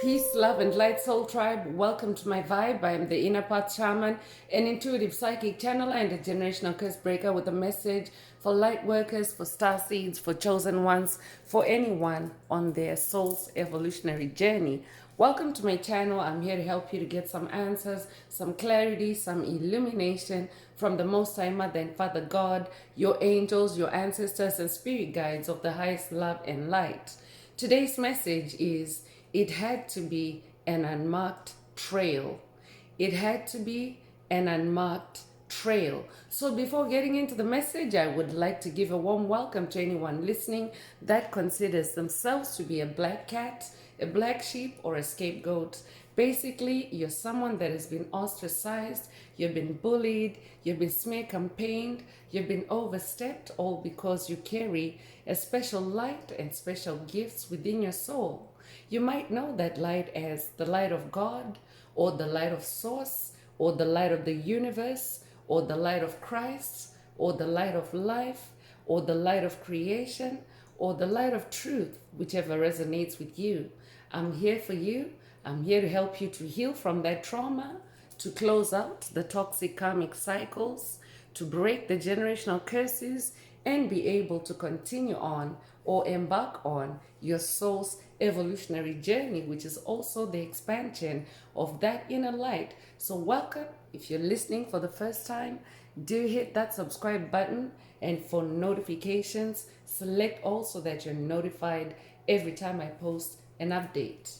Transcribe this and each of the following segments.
Peace, love, and light, soul tribe. Welcome to my vibe. I am the inner path shaman, an intuitive psychic channeler, and a generational curse breaker with a message for light workers, for star seeds, for chosen ones, for anyone on their soul's evolutionary journey. Welcome to my channel. I'm here to help you to get some answers, some clarity, some illumination from the Most High Mother and Father God, your angels, your ancestors, and spirit guides of the highest love and light. Today's message is: it had to be an unmarked trail. It had to be an unmarked trail. So before getting into the message, I would like to give a warm welcome to anyone listening that considers themselves to be a black cat, a black sheep, or a scapegoat. Basically, you're someone that has been ostracized, you've been bullied, you've been smear campaigned, you've been overstepped, all because you carry a special light and special gifts within your soul. You might know that light as the light of God, or the light of Source, or the light of the universe, or the light of Christ, or the light of life, or the light of creation, or the light of truth, whichever resonates with you. I'm here for you. I'm here to help you to heal from that trauma, to close out the toxic karmic cycles, to break the generational curses, and be able to continue on or embark on your soul's evolutionary journey, which is also the expansion of that inner light. So welcome. If you're listening for the first time, do hit that subscribe button, and for notifications, select also that you're notified every time I post an update.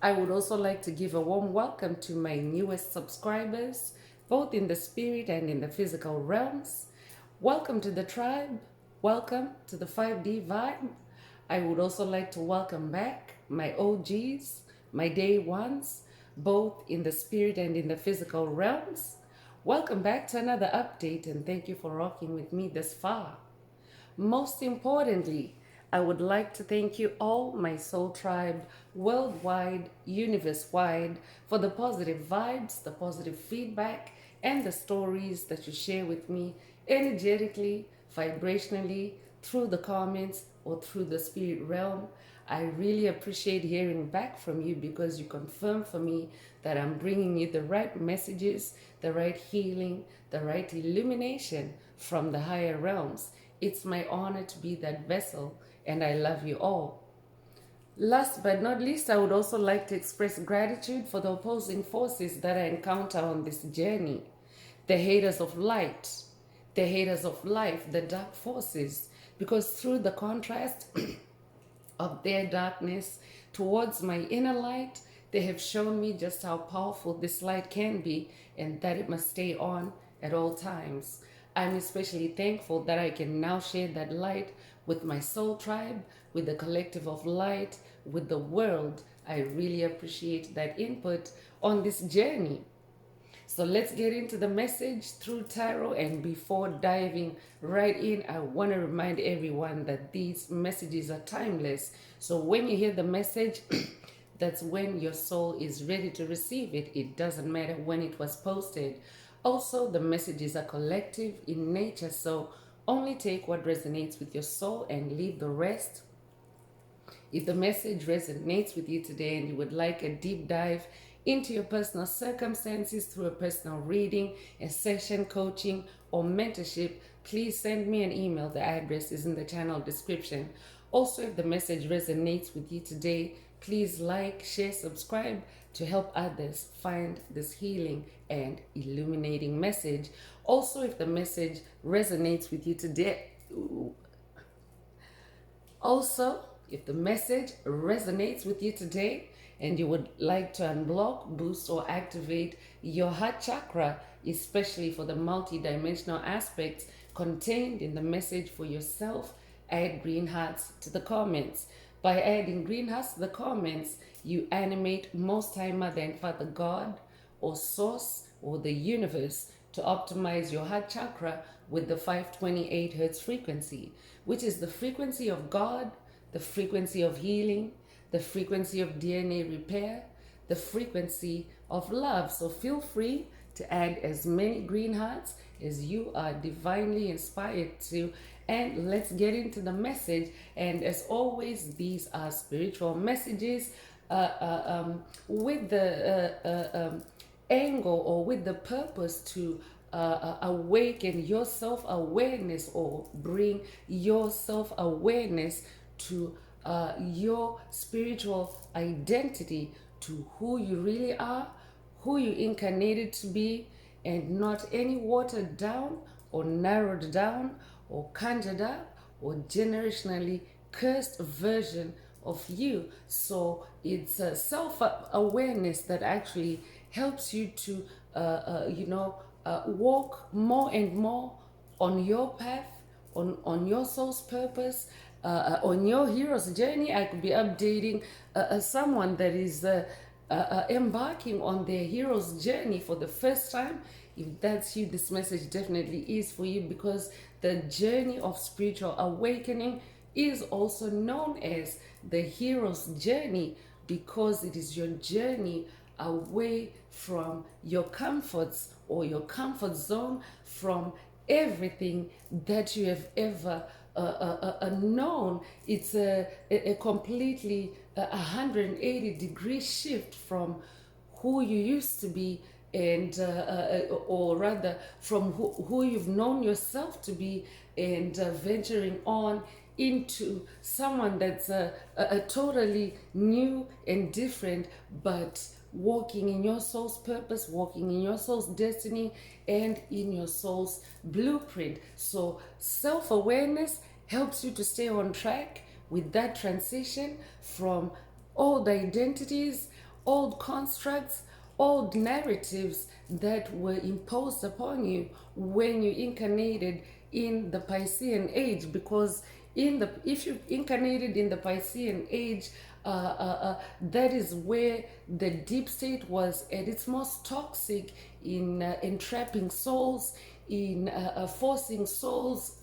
I would also like to give a warm welcome to my newest subscribers, both in the spirit and in the physical realms. Welcome to the tribe. Welcome to the 5D vibe. I would also like to welcome back my OGs, my day ones, both in the spirit and in the physical realms. Welcome back to another update, and thank you for rocking with me this far. Most importantly, I would like to thank you all, my soul tribe, worldwide, universe-wide, for the positive vibes, the positive feedback, and the stories that you share with me energetically, vibrationally, through the comments or through the spirit realm. I really appreciate hearing back from you, because you confirm for me that I'm bringing you the right messages, the right healing, the right illumination from the higher realms. It's my honor to be that vessel, and I love you all. Last but not least, I would also like to express gratitude for the opposing forces that I encounter on this journey. The haters of light, the haters of life, the dark forces, because through the contrast of their darkness towards my inner light, they have shown me just how powerful this light can be, and that it must stay on at all times. I'm especially thankful that I can now share that light with my soul tribe, with the collective of light, with the world. I really appreciate that input on this journey. So let's get into the message through tarot, and before diving right in, I want to remind everyone that these messages are timeless. So when you hear the message, that's when your soul is ready to receive it. It doesn't matter when it was posted. Also, the messages are collective in nature, so only take what resonates with your soul and leave the rest. If the message resonates with you today and you would like a deep dive into your personal circumstances through a personal reading, a session, coaching, or mentorship, please send me an email. The address is in the channel description. Also, if the message resonates with you today, please like, share, subscribe to help others find this healing and illuminating message. Also, if the message resonates with you today, and you would like to unblock, boost, or activate your heart chakra, especially for the multi-dimensional aspects contained in the message for yourself, add green hearts to the comments. By adding green hearts to the comments, you animate Most High Mother and Father God, or Source, or the universe, to optimize your heart chakra with the 528 hertz frequency, which is the frequency of God, the frequency of healing, the frequency of DNA repair, the frequency of love. So feel free to add as many green hearts as you are divinely inspired to. And let's get into the message. And as always, these are spiritual messages. with the angle or with the purpose to awaken your self-awareness or bring your self-awareness to your spiritual identity, to who you really are, who you incarnated to be, and not any watered down or narrowed down or conjured up or generationally cursed version of you. So it's a self-awareness that actually helps you to walk more and more on your path, on your soul's purpose, on your hero's journey. I could be updating someone that is embarking on their hero's journey for the first time. If that's you, this message definitely is for you, because the journey of spiritual awakening is also known as the hero's journey, because it is your journey away from your comforts or your comfort zone, from everything that you have ever known. It's a completely 180-degree shift from who you used to be, and or rather from who you've known yourself to be, and venturing on into someone that's a totally new and different, but walking in your soul's purpose, walking in your soul's destiny, and in your soul's blueprint. So self-awareness helps you to stay on track with that transition from old identities, old constructs, old narratives that were imposed upon you when you incarnated in the Piscean age. Because if you incarnated in the Piscean age, that is where the deep state was at its most toxic, in entrapping souls, in forcing souls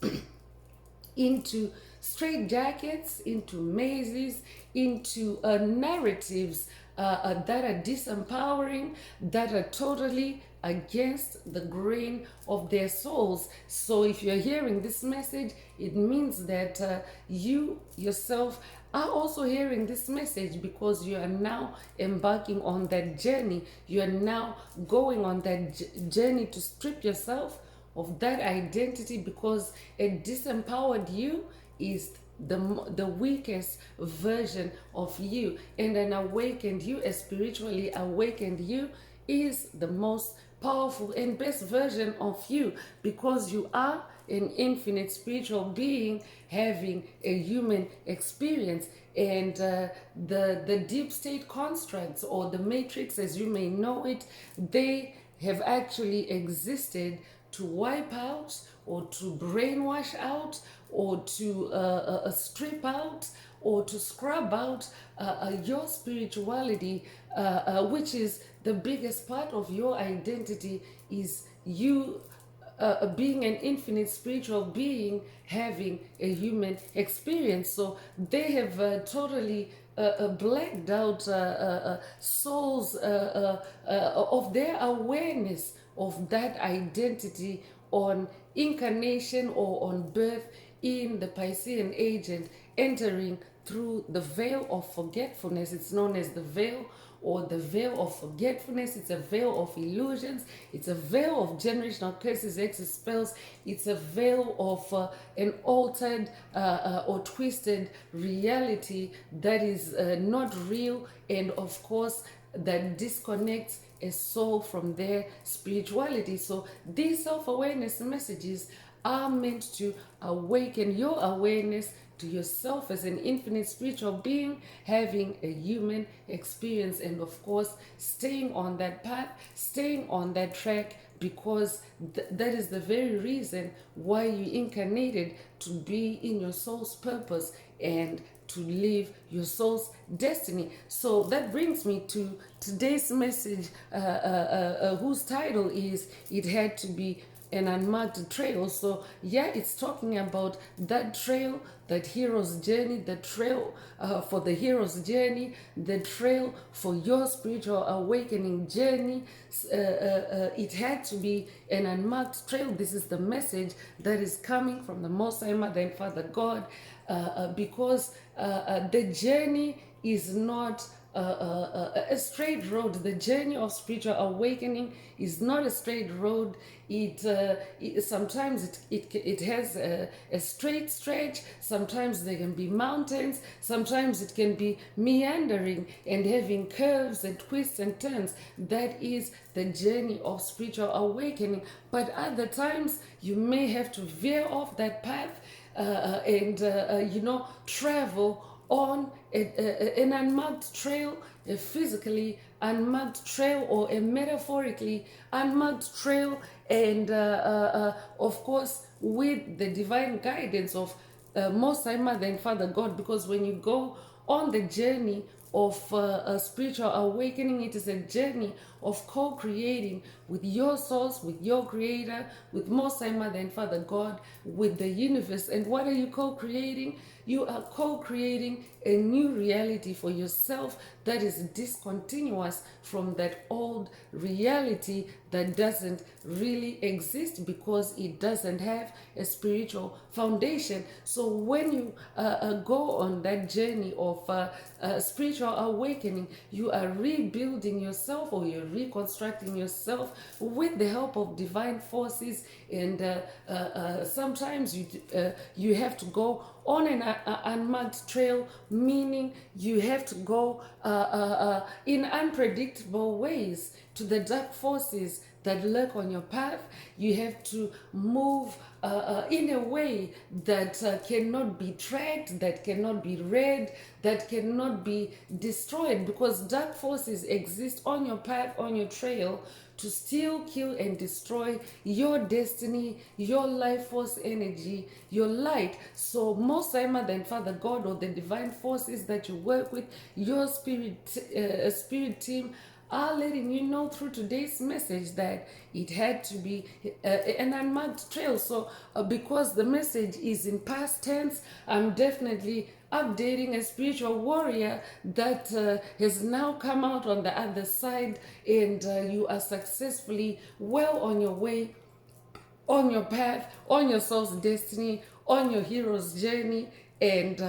into straitjackets, into mazes, into narratives that are disempowering, that are totally against the grain of their souls. So if you're hearing this message, it means that you yourself are also hearing this message, because you are now embarking on that journey. You are now going on that journey to strip yourself of that identity, because a disempowered you is the weakest version of you, and an awakened you, a spiritually awakened you, is the most powerful and best version of you, because you are an infinite spiritual being having a human experience. And the deep state constructs, or the matrix as you may know it, they have actually existed to wipe out, or to brainwash out, or to strip out, or to scrub out your spirituality, which is the biggest part of your identity, is you being an infinite spiritual being having a human experience. So they have totally blacked out souls of their awareness of that identity on incarnation or on birth in the Piscean age, and entering through the veil of forgetfulness. It's known as the veil, or the veil of forgetfulness. It's a veil of illusions. It's a veil of generational curses, hexes, spells. It's a veil of an altered or twisted reality that is not real, and of course that disconnects a soul from their spirituality. So these self-awareness messages are meant to awaken your awareness to yourself as an infinite spiritual being having a human experience, and of course staying on that path, staying on that track, because that is the very reason why you incarnated, to be in your soul's purpose and to live your soul's destiny. So that brings me to today's message, whose title is "It Had to Be an Unmarked Trail." So yeah, it's talking about that trail, that hero's journey, the trail for the hero's journey, the trail for your spiritual awakening journey. It had to be an unmarked trail. This is the message that is coming from the Most High Mother and Father God, because the journey is not a straight road. The journey of spiritual awakening is not a straight road. Sometimes it has a straight stretch. Sometimes there can be mountains. Sometimes it can be meandering and having curves and twists and turns. That is the journey of spiritual awakening. But other times you may have to veer off that path and travel on an unmarked trail, a physically unmarked trail, or a metaphorically unmarked trail, and of course with the divine guidance of Most High Mother and Father God. Because when you go on the journey of a spiritual awakening, it is a journey of co-creating with your source, with your creator, with Most High Mother and Father God, with the universe. And what are you co-creating? You are co-creating a new reality for yourself that is discontinuous from that old reality that doesn't really exist because it doesn't have a spiritual foundation. So when you go on that journey of spiritual awakening, you are rebuilding yourself, or you're reconstructing yourself with the help of divine forces. And sometimes you have to go on an unmarked trail, meaning you have to go in unpredictable ways to the dark forces that lurk on your path. You have to move in a way that cannot be tracked, that cannot be read, that cannot be destroyed, because dark forces exist on your path, on your trail, to steal, kill, and destroy your destiny, your life force energy, your light. So Most High Mother and Father God, or the divine forces that you work with, your spirit team, are letting you know through today's message that it had to be an unmarked trail. So because the message is in past tense, I'm definitely updating a spiritual warrior that has now come out on the other side, and you are successfully well on your way, on your path, on your soul's destiny, on your hero's journey. And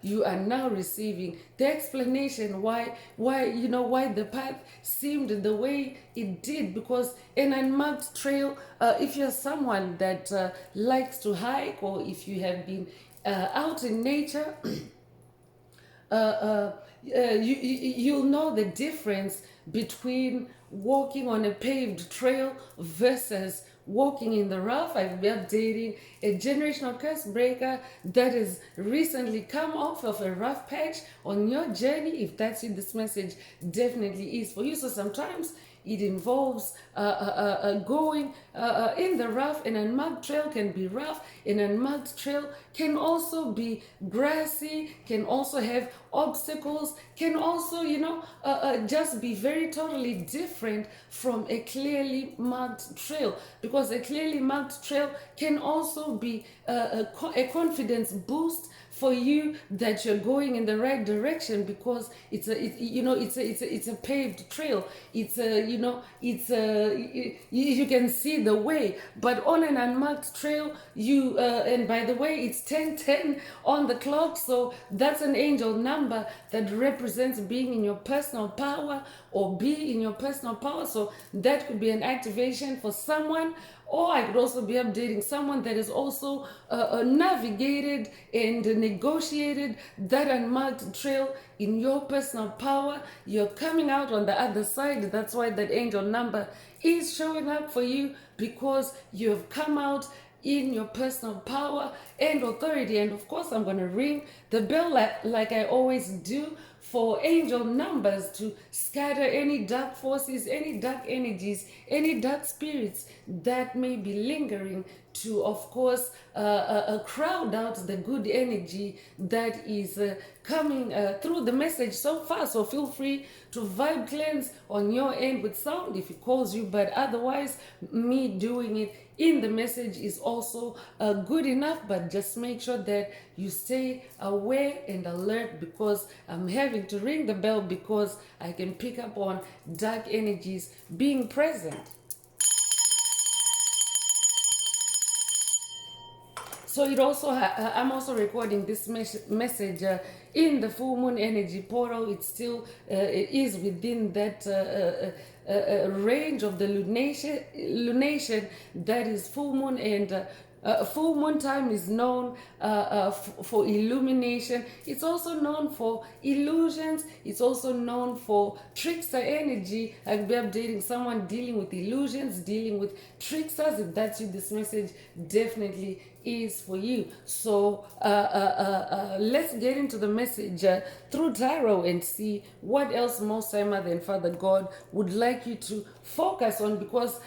you are now receiving the explanation why the path seemed the way it did. Because an unmarked trail, if you're someone that likes to hike, or if you have been out in nature, you'll know the difference between walking on a paved trail versus walking in the rough. I've been updating a generational curse breaker that has recently come off of a rough patch on your journey. If that's it, this message definitely is for you. So sometimes it involves going in the rough. An unmarked trail can be rough. An unmarked trail can also be grassy, can also have obstacles, can also, just be very totally different from a clearly marked trail. Because a clearly marked trail can also be a confidence boost for you that you're going in the right direction, because it's a paved trail. You can see the way. But on an unmarked trail, and by the way, it's 10:10 on the clock, so that's an angel number that represents being in your personal power, or be in your personal power. So that could be an activation for someone. Or I could also be updating someone that has also navigated and negotiated that unmarked trail in your personal power. You're coming out on the other side. That's why that angel number is showing up for you, because you've come out in your personal power and authority. And of course, I'm going to ring the bell like I always do, for angel numbers to scatter any dark forces, any dark energies, any dark spirits that may be lingering, to, of course, crowd out the good energy that is coming through the message so far. So feel free to vibe cleanse on your end with sound if it calls you, but otherwise, me doing it in the message is also good enough. But just make sure that you stay aware and alert, because I'm having to ring the bell, because I can pick up on dark energies being present. So it also I'm also recording this message in the full moon energy portal. It still is within that range of the lunation that is full moon, and full moon time is known for illumination. It's also known for illusions. It's also known for trickster energy. I'll be updating someone dealing with illusions, dealing with tricksters. If that's you, this message definitely is for you. So let's get into the message through tarot and see what else Most High Mother and Father God would like you to focus on, because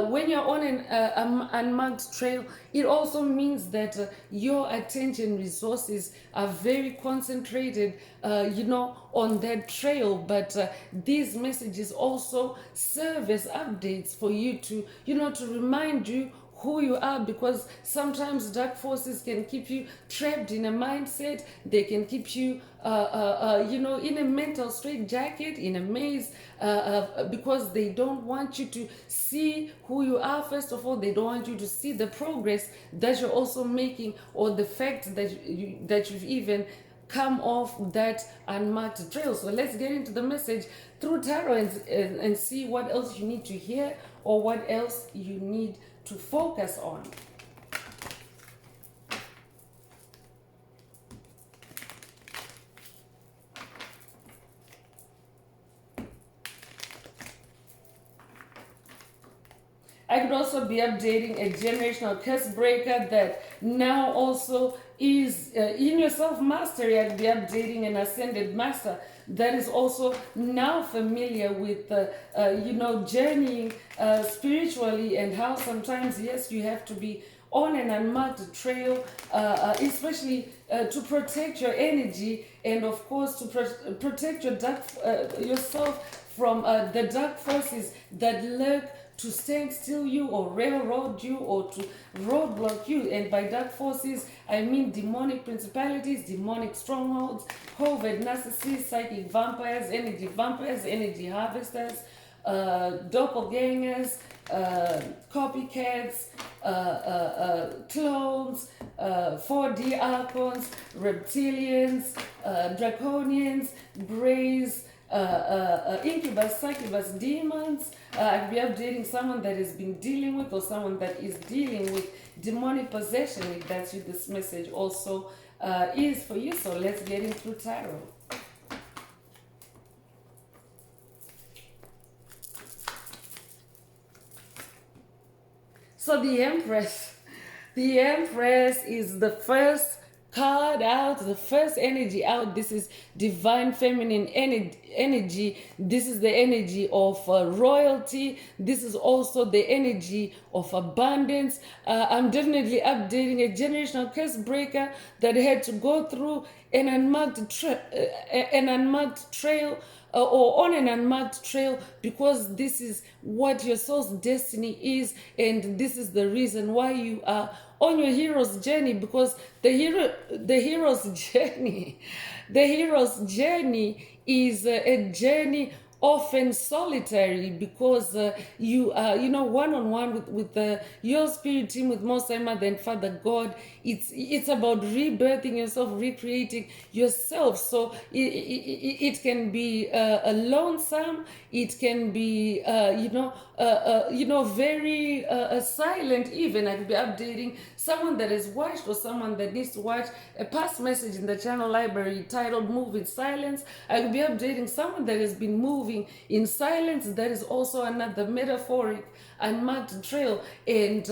when you're on an unmarked trail, it also means that your attention resources are very concentrated on that trail. But these messages also serve as updates for you to to remind you who you are, because sometimes dark forces can keep you trapped in a mindset. They can keep you in a mental straitjacket, in a maze, because they don't want you to see who you are. First of all, they don't want you to see the progress that you're also making, or the fact that you've even come off that unmarked trail. So let's get into the message through tarot and see what else you need to hear, or what else you need to focus on. I could also be updating a generational curse breaker that now also is in your self-mastery. I'd be updating an ascended master that is also now familiar with, journeying spiritually, and how sometimes, yes, you have to be on an unmarked trail, especially to protect your energy, and of course to protect yourself from the dark forces that lurk to stand still you, or railroad you, or to roadblock you. And by dark forces, I mean demonic principalities, demonic strongholds, covert narcissists, psychic vampires, energy harvesters, doppelgangers, copycats, clones, 4D archons, reptilians, draconians, greys, incubus, succubus, demons. I'll be updating someone that has been dealing with, or someone that is dealing with demonic possession. If that's you, this message also is for you. So let's get into tarot. So the Empress is the first card out, the first energy out. This is divine feminine energy. This is the energy of royalty. This is also the energy of abundance. I'm definitely updating a generational curse breaker that had to go through an unmarked trail, or on an unmarked trail, because this is what your soul's destiny is, and this is the reason why you are on your hero's journey. Because the hero's journey is a journey often solitary, because you are one-on-one with your spirit team, with Most High Mother and Father God. It's about rebirthing yourself, recreating yourself. So it can be lonesome. It can be very silent. Even I could be updating someone that has watched, or someone that needs to watch a past message in the channel library titled "Move in Silence." I could be updating someone that has been moving in silence. That is also another metaphoric unmarked trail. And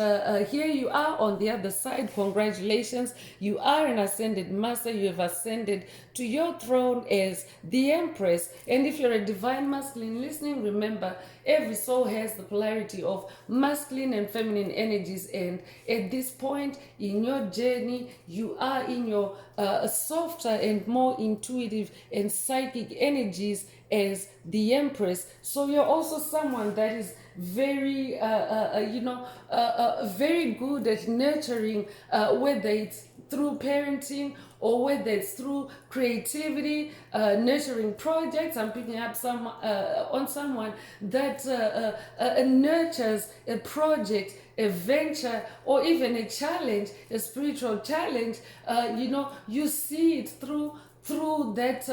here you are on the other side. Congratulations, you are an ascended master. You have ascended to your throne as the Empress. And if you're a divine masculine listening, remember, every soul has the polarity of masculine and feminine energies, and at this point in your journey, you are in your softer and more intuitive and psychic energies as the Empress. So you're also someone that is very very good at nurturing, whether it's through parenting, or whether it's through creativity, nurturing projects. I'm picking up some on someone that nurtures a project, a venture, or even a challenge, a spiritual challenge. You see it through that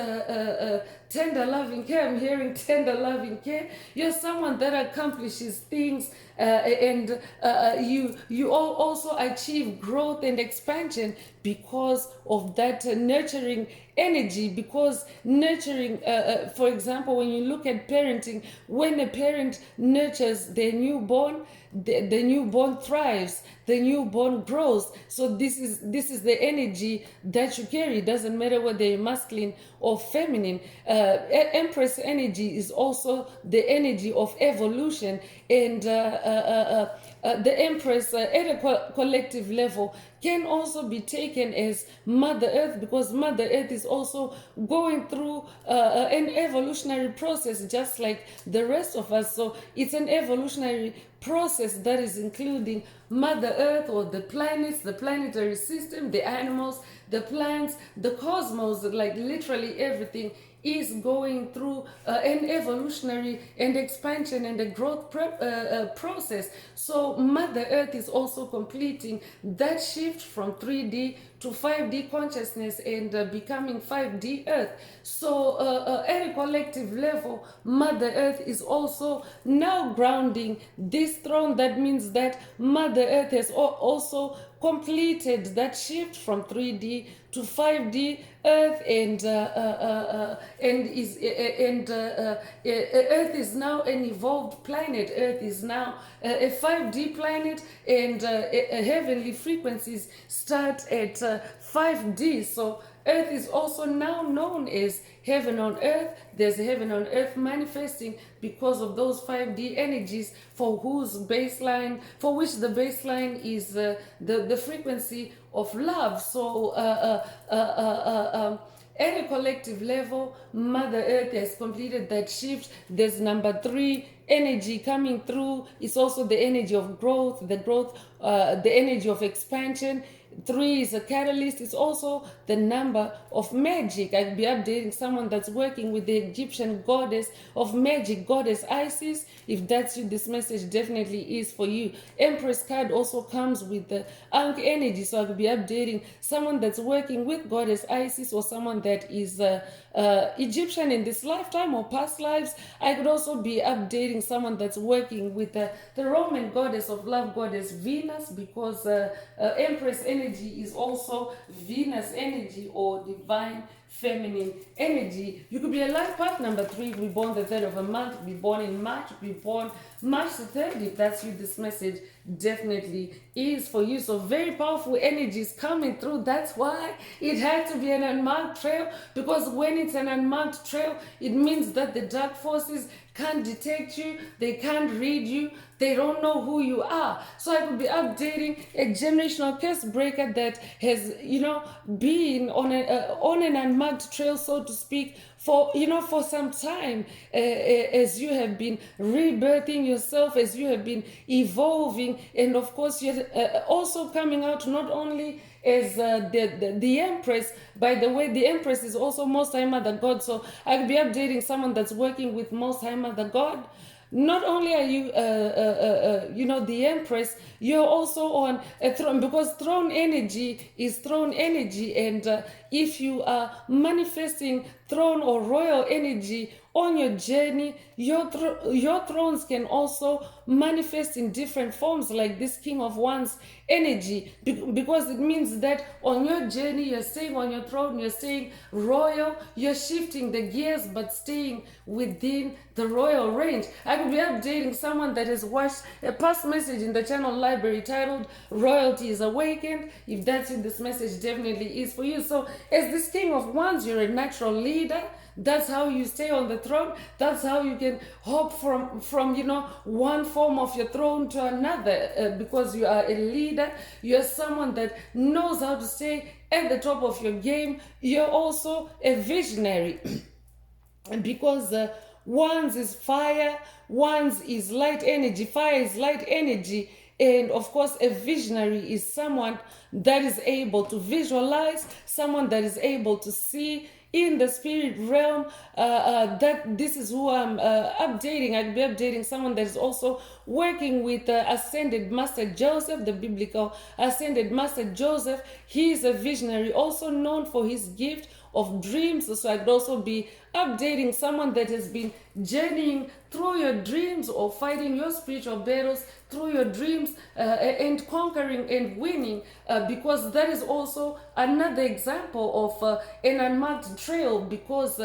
tender loving care. I'm hearing tender loving care. You're someone that accomplishes things, and you also achieve growth and expansion because of that nurturing energy. Because nurturing, for example, when you look at parenting, when a parent nurtures their newborn, the newborn thrives, the newborn grows. So this is the energy that you carry. It doesn't matter whether you're masculine or feminine. Empress energy is also the energy of evolution, and the Empress at a collective level can also be taken as Mother Earth, because Mother Earth is also going through an evolutionary process just like the rest of us. So it's an evolutionary process that is including Mother Earth, or the planets, the planetary system, the animals, the plants, the cosmos. Like literally everything is going through an evolutionary and expansion and a growth process. So Mother Earth is also completing that shift from 3D to 5D consciousness and becoming 5D Earth. So at a collective level, Mother Earth is also now grounding this throne. That means that Mother Earth has also completed that shift from 3D to 5D Earth, and Earth is now an evolved planet. Earth is now a 5D planet, and heavenly frequencies start at 5D. So Earth is also now known as heaven on earth. There's heaven on earth manifesting because of those 5D energies, for which the baseline is the frequency of love. So at a collective level, Mother Earth has completed that shift. There's number 3 energy coming through. It's also the energy of growth, the energy of expansion. 3 is a catalyst. It's also the number of magic. I'll be updating someone that's working with the Egyptian goddess of magic, goddess Isis. If that's you, this message definitely is for you. Empress card also comes with the Ankh energy. So I'll be updating someone that's working with goddess Isis, or someone that is Egyptian in this lifetime or past lives. I could also be updating someone that's working with the Roman goddess of love, goddess Venus, because Empress energy is also Venus energy, or divine feminine energy. You could be a life path number 3, be born the 3rd of a month, be born in March, be born March the 3rd. If that's you, this message definitely is for you. So very powerful energies coming through. That's why it had to be an unmarked trail, because when it's an unmarked trail, it means that the dark forces can't detect you, they can't read you, they don't know who you are. So I could be updating a generational curse breaker that has, been on an unmarked trail, so to speak, for some time, as you have been rebirthing yourself, as you have been evolving, and of course you're also coming out not only as the Empress. By the way, the Empress is also Most High Mother God. So I'll be updating someone that's working with Most High Mother God. Not only are you, the Empress, you're also on a throne, because throne energy is throne energy. And if you are manifesting throne or royal energy on your journey, your thrones can also manifest in different forms, like this King of Wands energy, because it means that on your journey, you're staying on your throne, you're staying royal, you're shifting the gears, but staying within the royal range. I could be updating someone that has watched a past message in the channel library titled Royalty is Awakened. If that's it, this message definitely is for you. So as this King of Wands, you're a natural leader. That's how you stay on the throne. That's how you can hop from one form of your throne to another, because you are a leader. You're someone that knows how to stay at the top of your game. You're also a visionary because Wands is fire, Wands is light energy, fire is light energy, And of course, a visionary is someone that is able to visualize, someone that is able to see in the spirit realm. That this is who I'm updating. I'll be updating someone that is also working with Ascended Master Joseph, the biblical Ascended Master Joseph. He is a visionary, also known for his gift of dreams. So I could also be updating someone that has been journeying through your dreams or fighting your spiritual battles through your dreams and conquering and winning, because that is also another example of an unmarked trail, because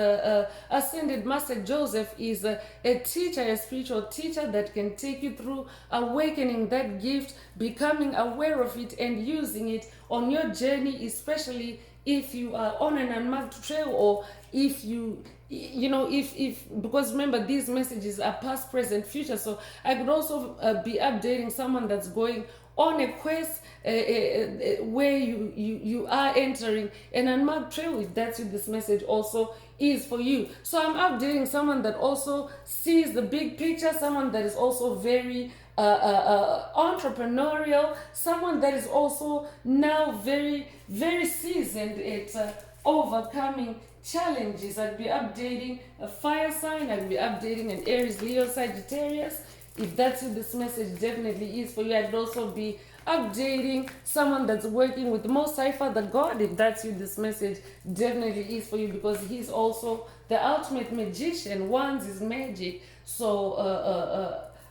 Ascended Master Joseph is a teacher, a spiritual teacher that can take you through awakening that gift, becoming aware of it and using it on your journey, especially if you are on an unmarked trail, or if if because remember, these messages are past, present, future. So I could also be updating someone that's going on a quest where you are entering an unmarked trail, if that's what this message also is for you. So I'm updating someone that also sees the big picture, someone that is also very entrepreneurial, someone that is also now very, very seasoned at overcoming challenges. I'd be updating a fire sign, I'd be updating an Aries, Leo, Sagittarius. If that's what this message definitely is for you, I'd also be updating someone that's working with the Most High Father God, if that's what this message definitely is for you, because he's also the ultimate magician. Wands is magic. So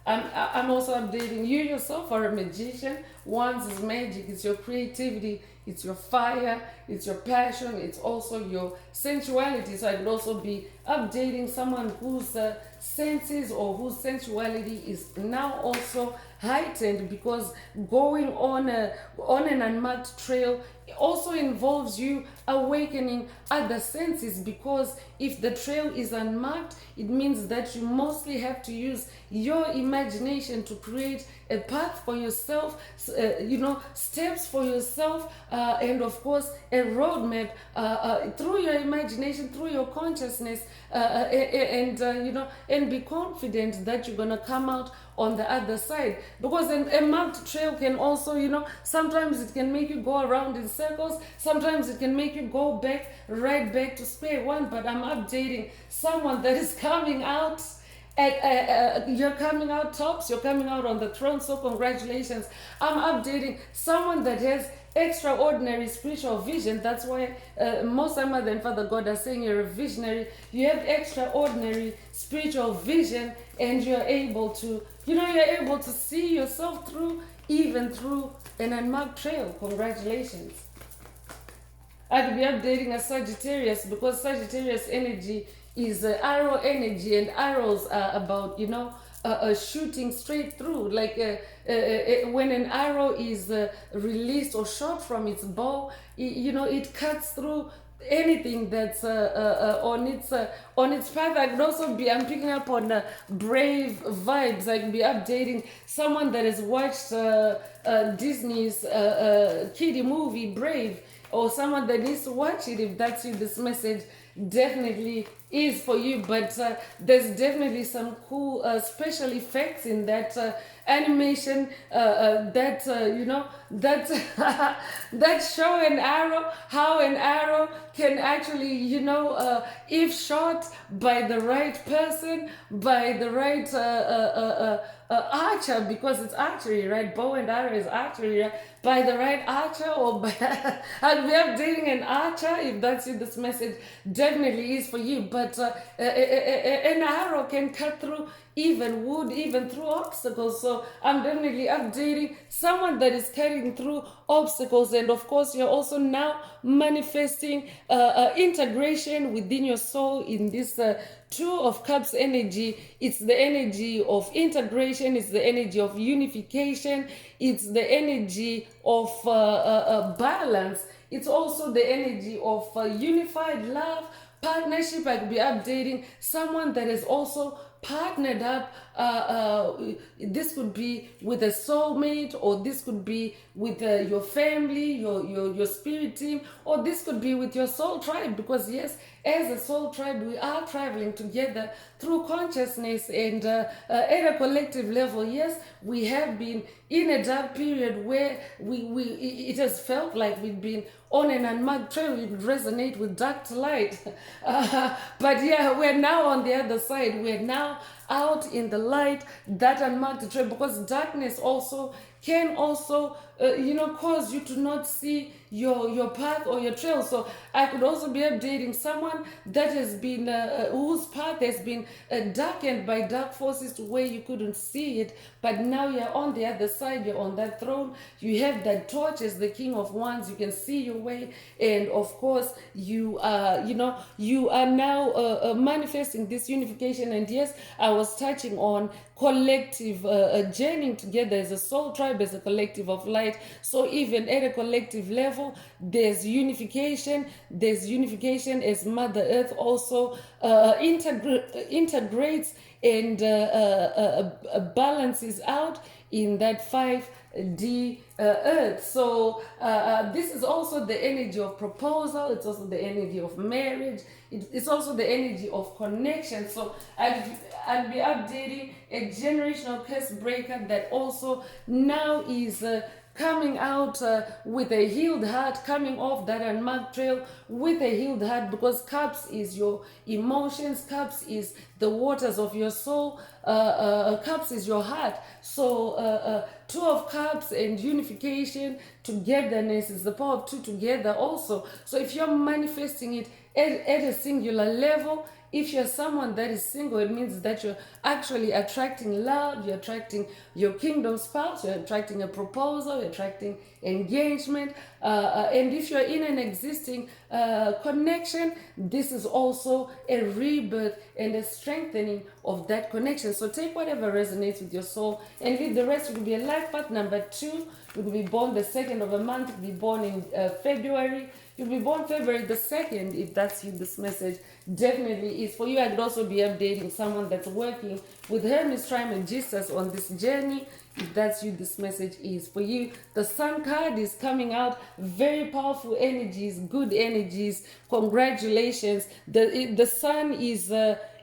I'm also updating you yourself are a magician. Wands is magic. It's your creativity, it's your fire, it's your passion, it's also your sensuality. So I could also be updating someone whose senses or whose sensuality is now also heightened, because going on an unmarked trail also involves you awakening other senses, because if the trail is unmarked, it means that you mostly have to use your imagination to create a path for yourself, steps for yourself, and of course a roadmap through your imagination, through your consciousness, and be confident that you're gonna come out on the other side. Because a marked trail can also, sometimes it can make you go around in circles, sometimes it can make you go right back to square one. But I'm updating someone that is coming out you're coming out tops, you're coming out on the throne. So congratulations. I'm updating someone that has extraordinary spiritual vision. That's why most time Mother and Father God are saying you're a visionary. You have extraordinary spiritual vision, and you're able to see yourself through, even through an unmarked trail. Congratulations. I could be updating a Sagittarius, because Sagittarius energy is arrow energy, and arrows are about shooting straight through. Like when an arrow is released or shot from its bow, it cuts through anything that's on its path. I could also be, I'm picking up on brave vibes. I could be updating someone that has watched Disney's kiddie movie Brave, or someone that needs to watch it, if that's you this message definitely is for you. But there's definitely some cool special effects in that animation, that that show an arrow, how an arrow can actually, if shot by the right person, by the right archer, because it's archery, right? Bow and arrow is archery, right? By the right archer, or by I'll be updating an archer, if that's what this message definitely is for you. But an arrow can cut through even wood, even through obstacles. So I'm definitely updating someone that is cutting through obstacles. And of course, you're also now manifesting integration within your soul in this Two of Cups energy. It's the energy of integration, it's the energy of unification, it's the energy of balance. It's also the energy of unified love, partnership. I could be updating someone that is also partnered up this could be with a soulmate, or this could be with your family, your spirit team, or this could be with your soul tribe, because yes, as a soul tribe, we are traveling together through consciousness, and at a collective level. Yes, we have been in a dark period where it has felt like we've been on an unmarked trail. We resonate with dark to light. But yeah, we're now on the other side. We're now out in the light, that unmarked trail, because darkness also can also cause you to not see your path or your trail. So I could also be updating someone that has been whose path has been darkened by dark forces to where you couldn't see it, but now you're on the other side. You're on that throne. You have that torch as the King of Wands. You can see your way, and of course you are now manifesting this unification. And yes, I was touching on collective journeying together as a soul tribe, as a collective of light. So even at a collective level, there's unification. There's unification as Mother Earth also integrates and balances out in that 5D earth. So this is also the energy of proposal. It's also the energy of marriage. It's also the energy of connection. So I'll be updating a generational curse breaker that also now is coming out with a healed heart, coming off that unmarked trail with a healed heart, because cups is your emotions, cups is the waters of your soul, cups is your heart. So two of cups and unification, togetherness is the power of two together also. So if you're manifesting it at a singular level, if you're someone that is single, it means that you're actually attracting love, you're attracting your kingdom spouse, you're attracting a proposal, you're attracting engagement. And if you're in an existing connection, this is also a rebirth and a strengthening of that connection. So take whatever resonates with your soul and leave the rest. You could be a life path number 2. You could be born the 2nd of a month. You could be born in February. You'll be born February the 2nd. If that's you, this message definitely is for you. I could also be updating someone that's working with Hermes Trismegistus on this journey. If that's you, this message is for you. The Sun card is coming out. Very powerful energies, good energies. Congratulations. The Sun is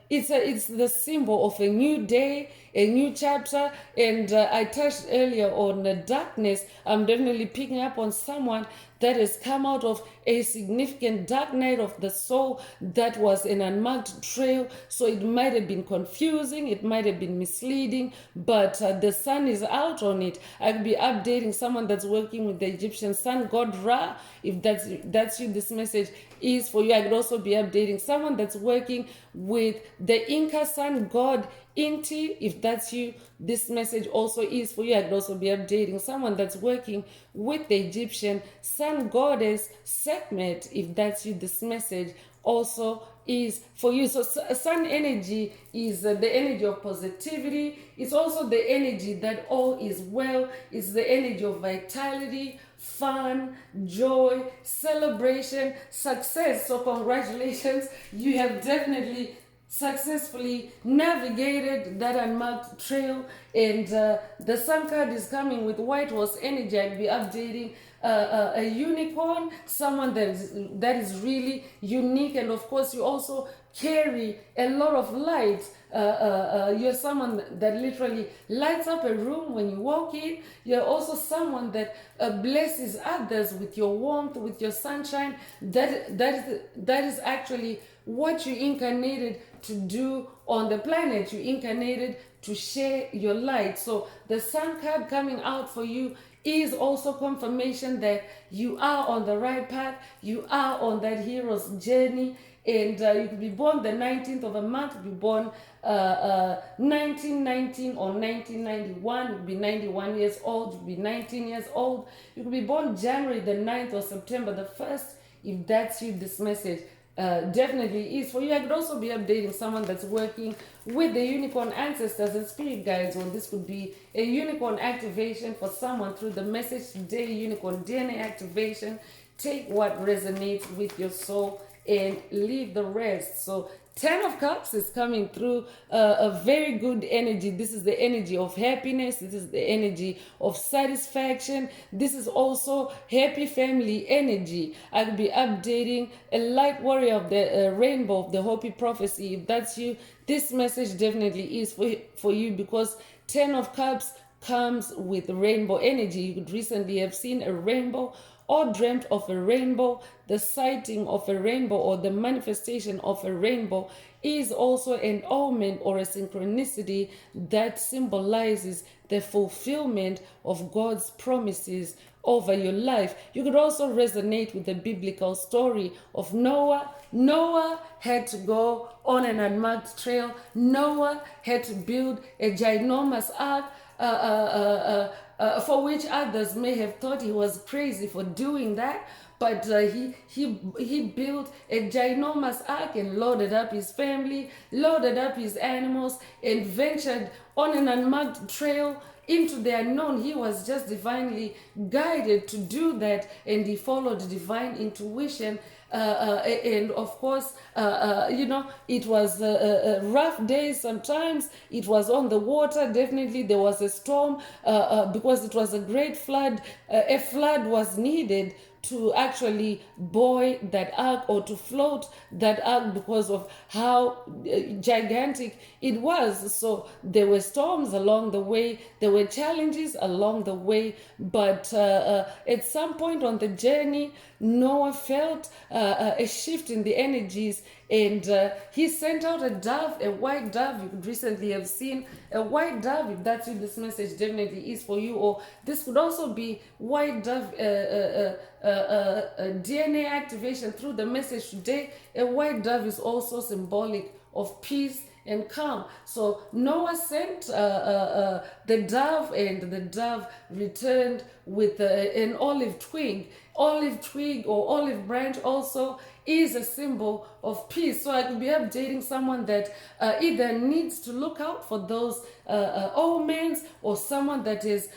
it's the symbol of a new day, a new chapter. And I touched earlier on the darkness. I'm definitely picking up on someone that has come out of a significant dark night of the soul that was an unmarked trail. So it might have been confusing, it might have been misleading, but the sun is out on it. I'll be updating someone that's working with the Egyptian sun god Ra. If that's you, this message is for you. I could also be updating someone that's working with the Inca sun god Inti. If that's you, this message also is for you. I could also be updating someone that's working with the Egyptian sun goddess Sekhmet. If that's you, this message also is for you. So sun energy is the energy of positivity. It's also the energy that all is well. It's the energy of vitality, fun, joy, celebration, success. So congratulations, you have definitely successfully navigated that unmarked trail. And the sun card is coming with white horse energy. I'll be updating a unicorn, someone that is really unique. And of course you also carry a lot of light. You're someone that literally lights up a room when you walk in. You're also someone that blesses others with your warmth, with your sunshine. That is actually what you incarnated to do on the planet. You incarnated to share your light. So the sun card coming out for you is also confirmation that you are on the right path. You are on that hero's journey. And you could be born the 19th of a month. You could be born 1919 or 1991. You could be 91 years old. You could be 19 years old. You could be born January the 9th or September the 1st. If that's you, this message definitely is for you. I could also be updating someone that's working with the unicorn ancestors and spirit guides. Well, this could be a unicorn activation for someone through the message today. Unicorn DNA activation. Take what resonates with your soul and leave the rest. So Ten of Cups is coming through a very good energy. This is the energy of happiness. This is the energy of satisfaction. This is also happy family energy. I'll be updating a light warrior of the rainbow of the Hopi prophecy. If that's you, this message definitely is for you, because Ten of Cups comes with rainbow energy. You could recently have seen a rainbow or dreamt of a rainbow. The sighting of a rainbow or the manifestation of a rainbow is also an omen or a synchronicity that symbolizes the fulfillment of God's promises over your life. You could also resonate with the biblical story of Noah. Noah had to go on an unmarked trail. Noah had to build a ginormous ark, for which others may have thought he was crazy for doing that. But he built a ginormous ark and loaded up his family, loaded up his animals, and ventured on an unmarked trail into the unknown. He was just divinely guided to do that, and he followed divine intuition. And of course, it was rough days sometimes. It was on the water. Definitely there was a storm because it was a great flood. A flood was needed to actually buoy that ark or to float that ark because of how gigantic it was. So there were storms along the way, there were challenges along the way, but at some point on the journey, Noah felt a shift in the energies, and he sent out a dove, a white dove. You could recently have seen a white dove. If that's you, this message definitely is for you. Or this could also be white dove DNA activation through the message today. A white dove is also symbolic of peace and calm. So Noah sent the dove, and the dove returned with an olive twig. Olive twig or olive branch also is a symbol of peace. So I could be updating someone that either needs to look out for those omens, or someone that has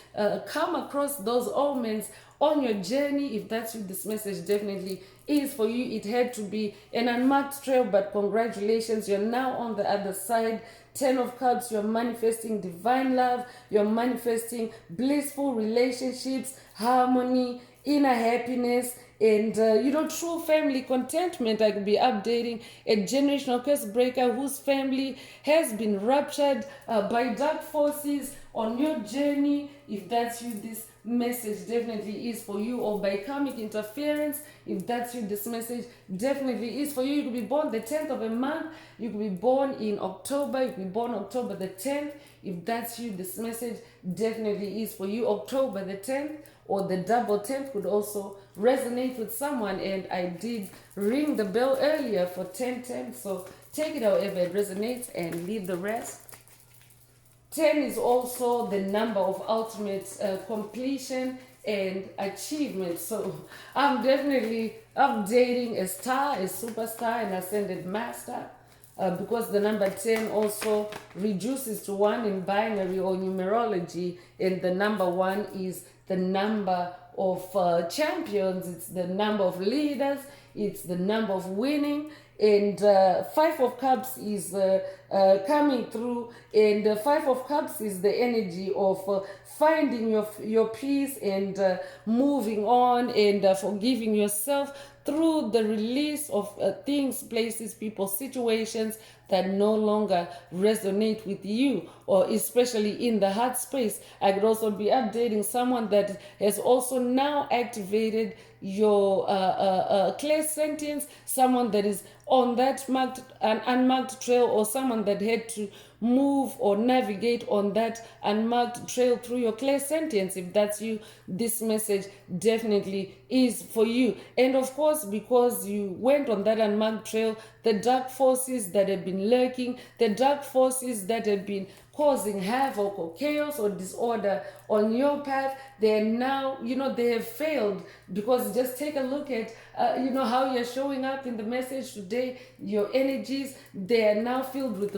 come across those omens on your journey. If that's you, this message definitely is for you. It had to be an unmarked trail, but congratulations, you're now on the other side. Ten of Cups, you're manifesting divine love, you're manifesting blissful relationships, harmony, inner happiness, and true family contentment. I could be updating a generational curse breaker whose family has been ruptured by dark forces on your journey. If that's you, this message definitely is for you. Or by karmic interference, if that's you, this message definitely is for you. You could be born the 10th of a month, you could be born in October, you could be born October the 10th. If that's you, this message definitely is for you. October the 10th or the double 10th could also resonate with someone, and I did ring the bell earlier for 1010, so take it however it resonates and leave the rest. 10 is also the number of ultimate completion and achievement. So I'm definitely updating a star, a superstar, an ascended master, because the number 10 also reduces to 1 in binary or numerology, and the number 1 is the number of champions, it's the number of leaders, it's the number of winning. And Five of Cups is coming through, and Five of Cups is the energy of finding your peace and moving on and forgiving yourself through the release of things, places, people, situations that no longer resonate with you, or especially in the heart space. I could also be updating someone that has also now activated your clear sentience, someone that is on that unmarked trail, or someone that had to move or navigate on that unmarked trail through your clear sentience. If that's you, this message definitely is for you. And of course, because you went on that unmarked trail, the dark forces that have been lurking, the dark forces that have been causing havoc or chaos or disorder on your path, they are now, they have failed. Because just take a look at, how you're showing up in the message today, your energies, they are now filled with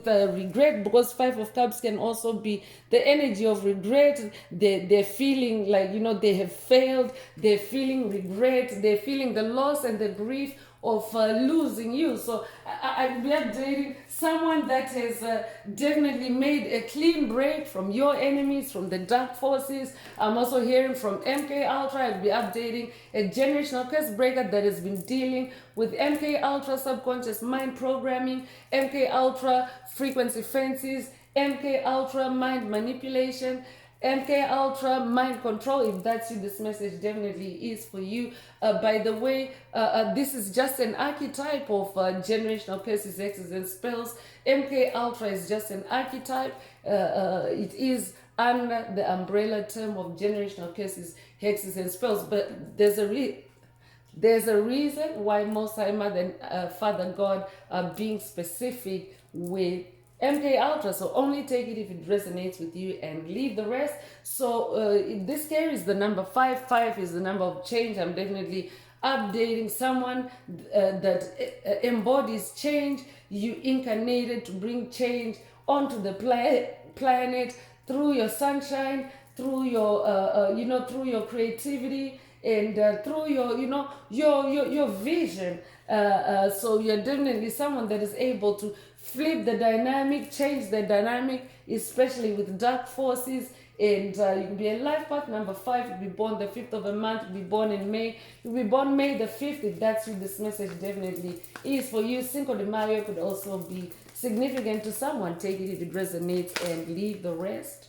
regret, because Five of Cups can also be the energy of regret. They're feeling like, they have failed, they're feeling regret, they're feeling the loss and the grief of losing you. So I'll be updating someone that has definitely made a clean break from your enemies, from the dark forces. I'm also hearing from MK Ultra. I'll be updating a generational curse breaker that has been dealing with MK Ultra subconscious mind programming, MK Ultra frequency fences, MK Ultra mind manipulation, MK Ultra mind control. If that's you, this message definitely is for you. By the way, this is just an archetype of generational curses, hexes, and spells. MK Ultra is just an archetype. It is under the umbrella term of generational curses, hexes, and spells. But there's a reason why Most High Mother and Father God are being specific with MK Ultra. So only take it if it resonates with you and leave the rest. So this carries the number 5. 5 is the number of change. I'm definitely updating someone that embodies change. You incarnated to bring change onto the planet through your sunshine, through your through your creativity, and through your vision. So you're definitely someone that is able to flip the dynamic, change the dynamic, especially with dark forces. And you can be a life path number 5. You'll be born the 5th of a month. You'll be born in May. You'll be born May the 5th. If that's you, this message definitely is for you. Cinco de Mayo could also be significant to someone. Take it if it resonates and leave the rest.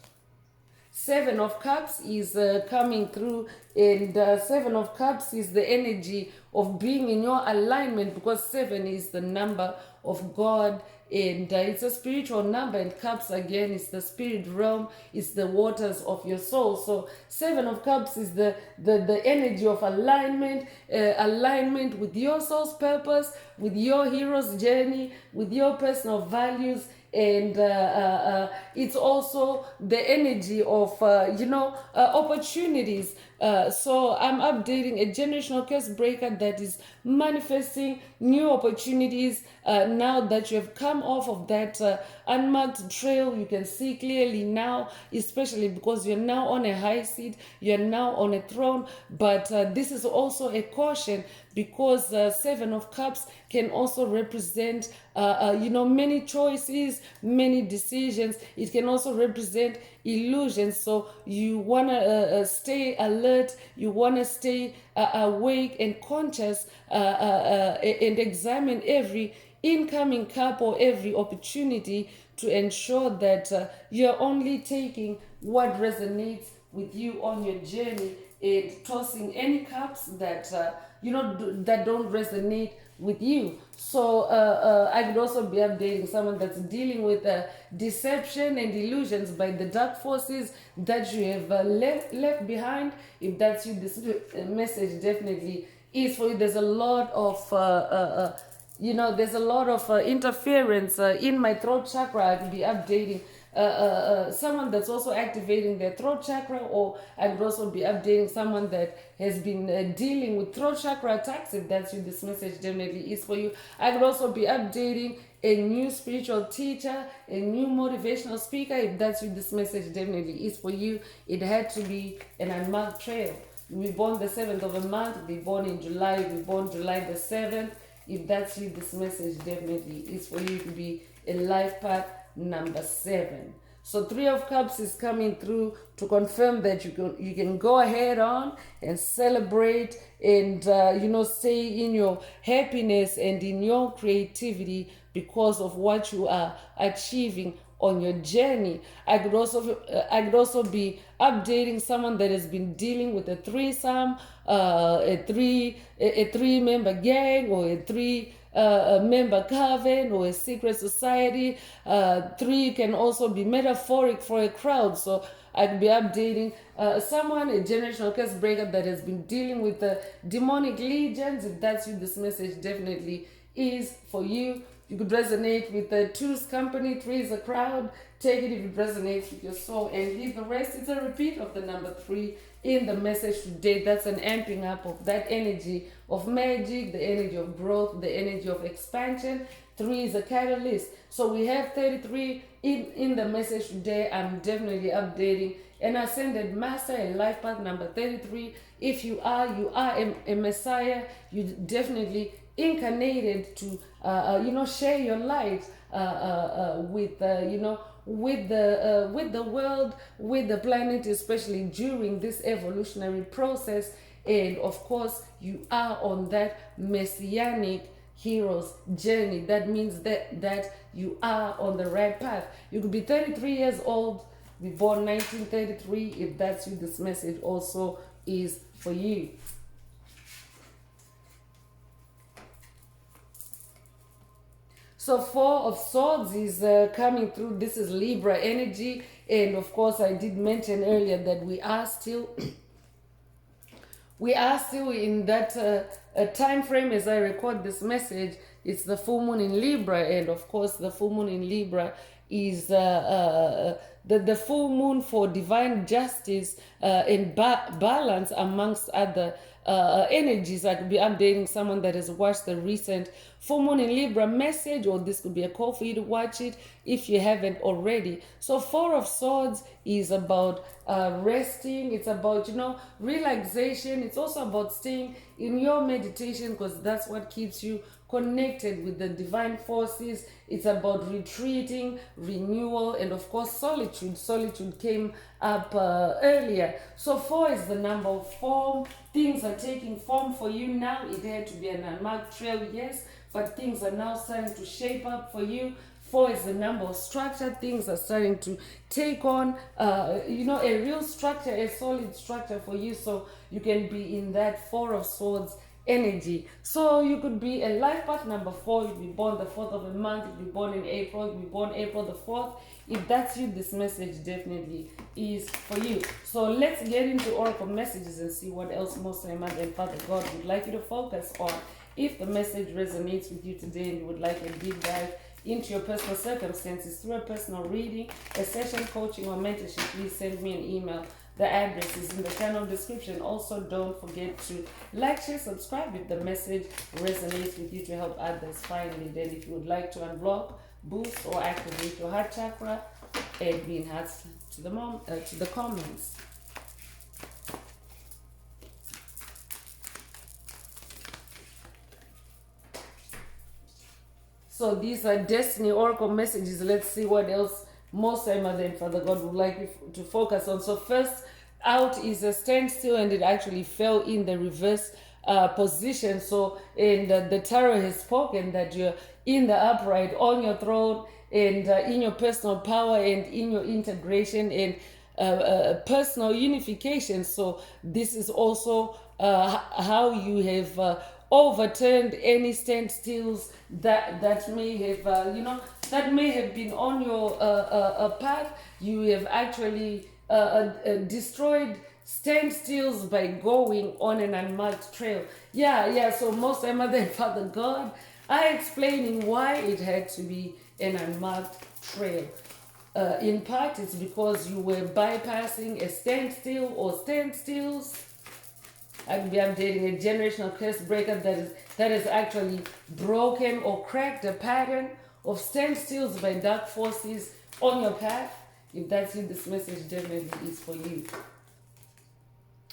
7 of Cups is coming through, and 7 of Cups is the energy of being in your alignment, because 7 is the number of God, and it's a spiritual number, and Cups again is the spirit realm, it's the waters of your soul. So 7 of Cups is the energy of alignment, alignment with your soul's purpose, with your hero's journey, with your personal values. And it's also the energy of opportunities. So I'm updating a generational curse breaker that is manifesting new opportunities now that you have come off of that unmarked trail. You can see clearly now, especially because you're now on a high seat, you're now on a throne. But this is also a caution, because 7 of Cups can also represent many choices, many decisions. It can also represent illusions. So you want to stay alert, you want to stay awake and conscious, and examine every incoming cup or every opportunity to ensure that you're only taking what resonates with you on your journey, and tossing any cups that that don't resonate with you. So I could also be updating someone that's dealing with deception and illusions by the dark forces that you have left behind. If that's you, this message definitely is for you. There's a lot of there's a lot of interference in my throat chakra. I could be updating someone that's also activating their throat chakra, or I could also be updating someone that has been dealing with throat chakra attacks. If that's you, this message definitely is for you. I could also be updating a new spiritual teacher, a new motivational speaker. If that's you, this message definitely is for you. It had to be an unmarked trail. You were born the 7th of a month, be born in July, be born July the 7th. If that's you, this message definitely is for you to be a life path number 7. So 3 of Cups is coming through to confirm that you can go ahead on and celebrate and stay in your happiness and in your creativity because of what you are achieving on your journey. I could also be updating someone that has been dealing with a threesome, a three member gang, or a three member coven, or a secret society. 3 can also be metaphoric for a crowd. So I'd be updating someone, a generational curse breaker that has been dealing with demonic legions. If that's you, this message definitely is for you. You could resonate with the 2's company, 3 is a crowd. Take it if it resonates with your soul, and leave the rest. It's a repeat of the number 3 in the message today. That's an amping up of that energy of magic, the energy of growth, the energy of expansion. 3 is a catalyst. So we have 33 in the message today. I'm definitely updating an ascended master, a life path number 33. If you are a messiah, you definitely incarnated to share your light with with the world, with the planet, especially during this evolutionary process. And of course, you are on that messianic hero's journey. That means that you are on the right path. You could be 33 years old, be born 1933. If that's you, this message also is for you. So Four of Swords is coming through. This is Libra energy. And of course, I did mention earlier that we are still in that time frame as I record this message. It's the full moon in Libra. And of course, the full moon in Libra is the full moon for divine justice and balance amongst other energies. I could be updating someone that has watched the recent full moon in Libra message, or this could be a call for you to watch it if you haven't already. So Four of Swords is about resting. It's about relaxation. It's also about staying in your meditation, because that's what keeps you connected with the divine forces. It's about retreating, renewal, and of course solitude. Solitude came up earlier. So Four is the number of form. Things are taking form for you now. It had to be an unmarked trail, yes, but things are now starting to shape up for you. Four is the number of structure. Things are starting to take on a real structure, a solid structure for you, so you can be in that Four of Swords energy. So you could be a life path number 4. You'd be born the 4th of a month. You'd be born in April. You'd be born April the 4th. If that's you, this message definitely is for you. So let's get into oracle messages and see what else Most High Mother and Father God would like you to focus on. If the message resonates with you today and you would like a deep dive into your personal circumstances through a personal reading, a session, coaching, or mentorship, please send me an email. The address is in the channel description. Also, don't forget to like, share, subscribe if the message resonates with you to help others find it. And if you would like to unblock, boost, or activate your heart chakra, add being hearts to the comments. So these are Destiny Oracle messages. Let's see what else Most High Mother and Father God would like you to focus on. So first out is a standstill, and it actually fell in the reverse position. So the tarot has spoken that you're in the upright, on your throne, and in your personal power, and in your integration and personal unification. So this is also how you have overturned any standstills that may have that may have been on your path. You have actually destroyed standstills by going on an unmarked trail. So Most High Mother and Father God are explaining why it had to be an unmarked trail. In part, it's because you were bypassing a standstill or standstills. I'd be updating a generational curse breaker that has actually broken or cracked a pattern of standstills by dark forces on your path. If that's you, this message definitely is for you.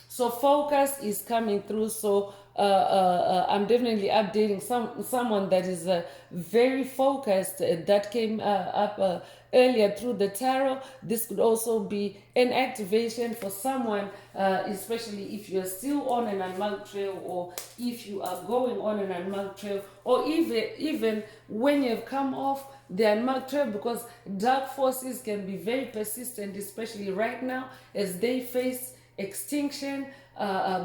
So focus is coming through. So I'm definitely updating someone that is very focused. That came up earlier through the tarot. This could also be an activation for someone, especially if you're still on an unmarked trail, or if you are going on an unmarked trail, or even when you've come off the unmarked trail, because dark forces can be very persistent, especially right now as they face extinction,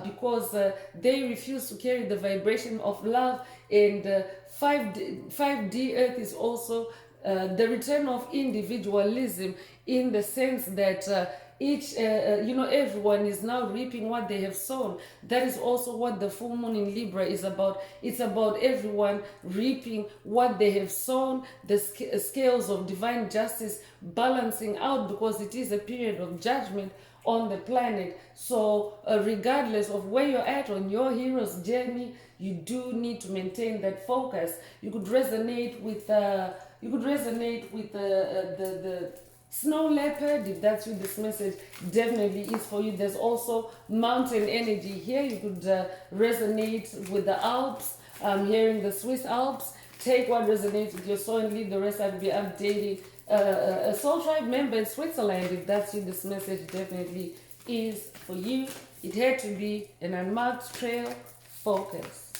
because they refuse to carry the vibration of love. And 5D Earth is also the return of individualism, in the sense that everyone is now reaping what they have sown. That is also what the full moon in Libra is about. It's about everyone reaping what they have sown, the scales of divine justice balancing out, because it is a period of judgment on the planet. So regardless of where you're at on your hero's journey, you do need to maintain that focus. You could resonate with the snow leopard. If that's you, this message definitely is for you. There's also mountain energy here. You could resonate with the Alps, I'm hearing the Swiss Alps. Take what resonates with your soul and leave the rest. I'll be updating a Soul Tribe member in Switzerland. If that's you, this message definitely is for you. It had to be an unmarked trail. Focus.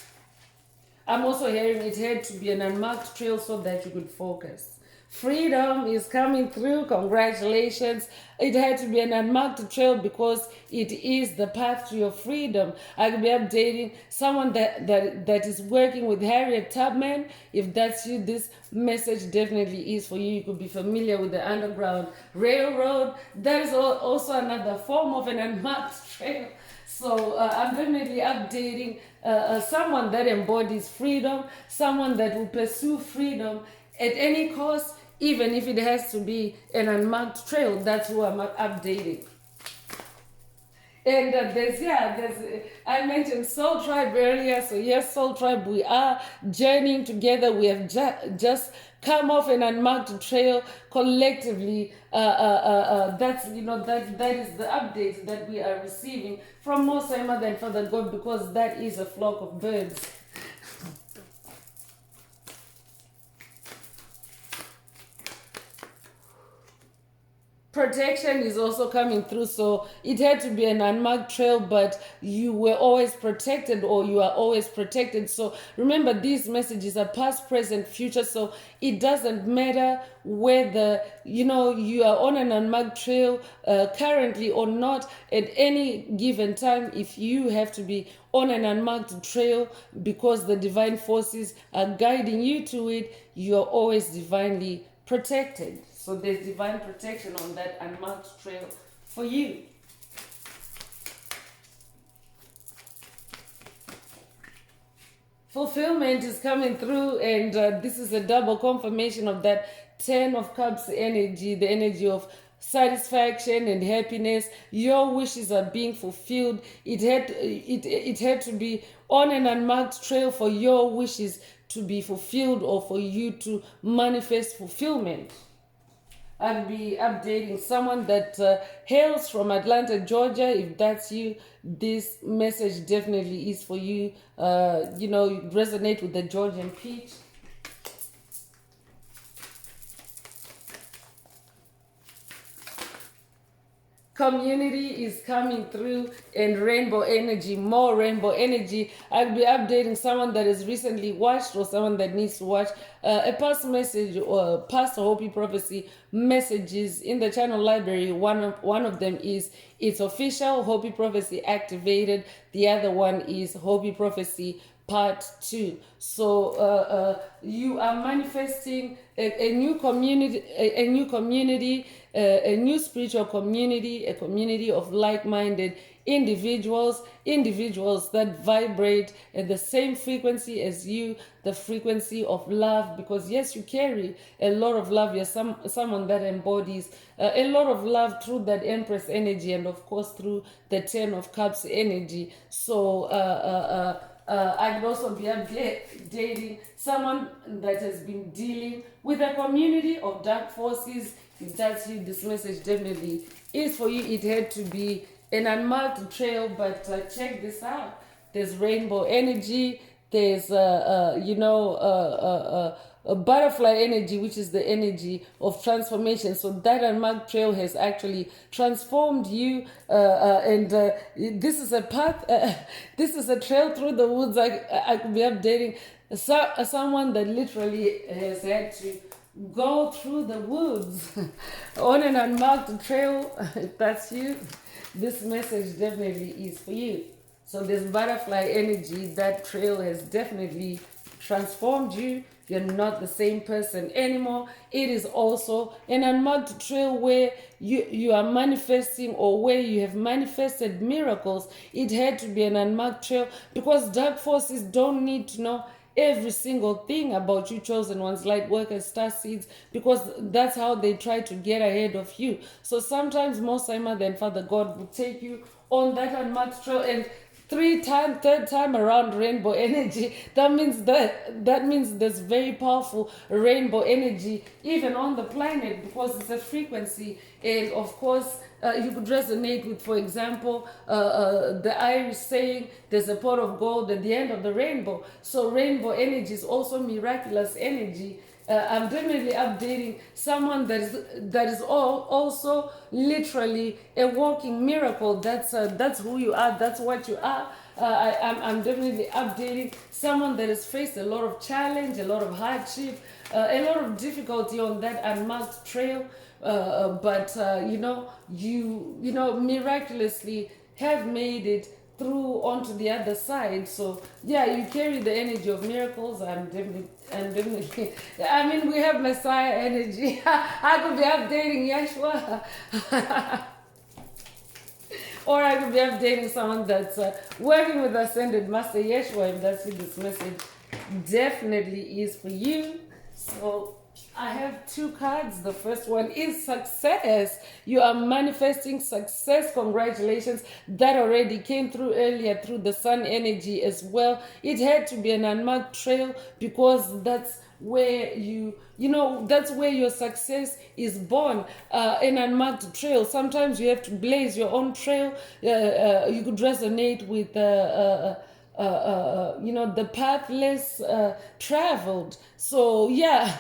I'm also hearing it had to be an unmarked trail so that you could focus. Freedom is coming through. Congratulations. It had to be an unmarked trail because it is the path to your freedom. I could be updating someone that is working with Harriet Tubman. If that's you, this message definitely is for you. You could be familiar with the Underground Railroad. That is also another form of an unmarked trail. So I'm definitely updating someone that embodies freedom, someone that will pursue freedom at any cost, even if it has to be an unmarked trail. That's who I'm updating. And I mentioned Soul Tribe earlier. So yes, Soul Tribe, we are journeying together. We have just come off an unmarked trail collectively. That's, that is the update that we are receiving from Most High Mother and Father God, because that is a flock of birds. Protection is also coming through. So it had to be an unmarked trail, but you were always protected, or you are always protected. So remember, these messages are past, present, future. So it doesn't matter whether you are on an unmarked trail currently or not. At any given time, if you have to be on an unmarked trail because the divine forces are guiding you to it, you are always divinely protected. So there's divine protection on that unmarked trail for you. Fulfillment is coming through, and this is a double confirmation of that 10 of Cups energy, the energy of satisfaction and happiness. Your wishes are being fulfilled. It had to be on an unmarked trail for your wishes to be fulfilled, or for you to manifest fulfillment. I'll be updating someone that hails from Atlanta, Georgia. If that's you, this message definitely is for you. Resonate with the Georgian peach. Community is coming through, and rainbow energy, more rainbow energy. I'll be updating someone that has recently watched, or someone that needs to watch a past message or past Hopi prophecy messages in the channel library. One of them is It's Official, Hopi Prophecy Activated. The other one is Hopi Prophecy Part 2. So you are manifesting a new community, a new spiritual community, a community of like-minded individuals that vibrate at the same frequency as you, the frequency of love. Because yes, you carry a lot of love. You're someone that embodies a lot of love through that Empress energy, and of course through the 10 of Cups energy. So I could also be dating someone that has been dealing with a community of dark forces. If that's you, this message definitely is for you. It had to be an unmarked trail, but check this out. There's rainbow energy. There's a butterfly energy, which is the energy of transformation. So that unmarked trail has actually transformed you, and this is a path. This is a trail through the woods. I could be updating someone that literally has had to go through the woods on an unmarked trail. If that's you, this message definitely is for you. So this butterfly energy, that trail has definitely transformed you. You're not the same person anymore. It is also an unmarked trail where you are manifesting, or where you have manifested miracles. It had to be an unmarked trail, because dark forces don't need to know every single thing about you, chosen ones, light workers, star seeds, because that's how they try to get ahead of you. So sometimes Most High Mother and Father God will take you on that unmarked trail, and third time around rainbow energy. That means there's very powerful rainbow energy even on the planet, because it's a frequency. And of course, you could resonate with, for example, the Irish saying, there's a pot of gold at the end of the rainbow. So rainbow energy is also miraculous energy. I'm definitely updating someone that is also literally a walking miracle. That's who you are. That's what you are. I'm definitely updating someone that has faced a lot of challenge, a lot of hardship, a lot of difficulty on that unmarked trail. But you miraculously have made it through onto the other side. So yeah, you carry the energy of miracles. I'm definitely I mean, we have Messiah energy. I could be updating Yeshua. Or I could be updating someone that's working with Ascended Master Yeshua, if that's who this message definitely is for you. So I have two cards. The first one is success. You are manifesting success. Congratulations. That already came through earlier through the sun energy as well. It had to be an unmarked trail, because that's where that's where your success is born. An unmarked trail. Sometimes you have to blaze your own trail. You could resonate with the path less traveled. So yeah.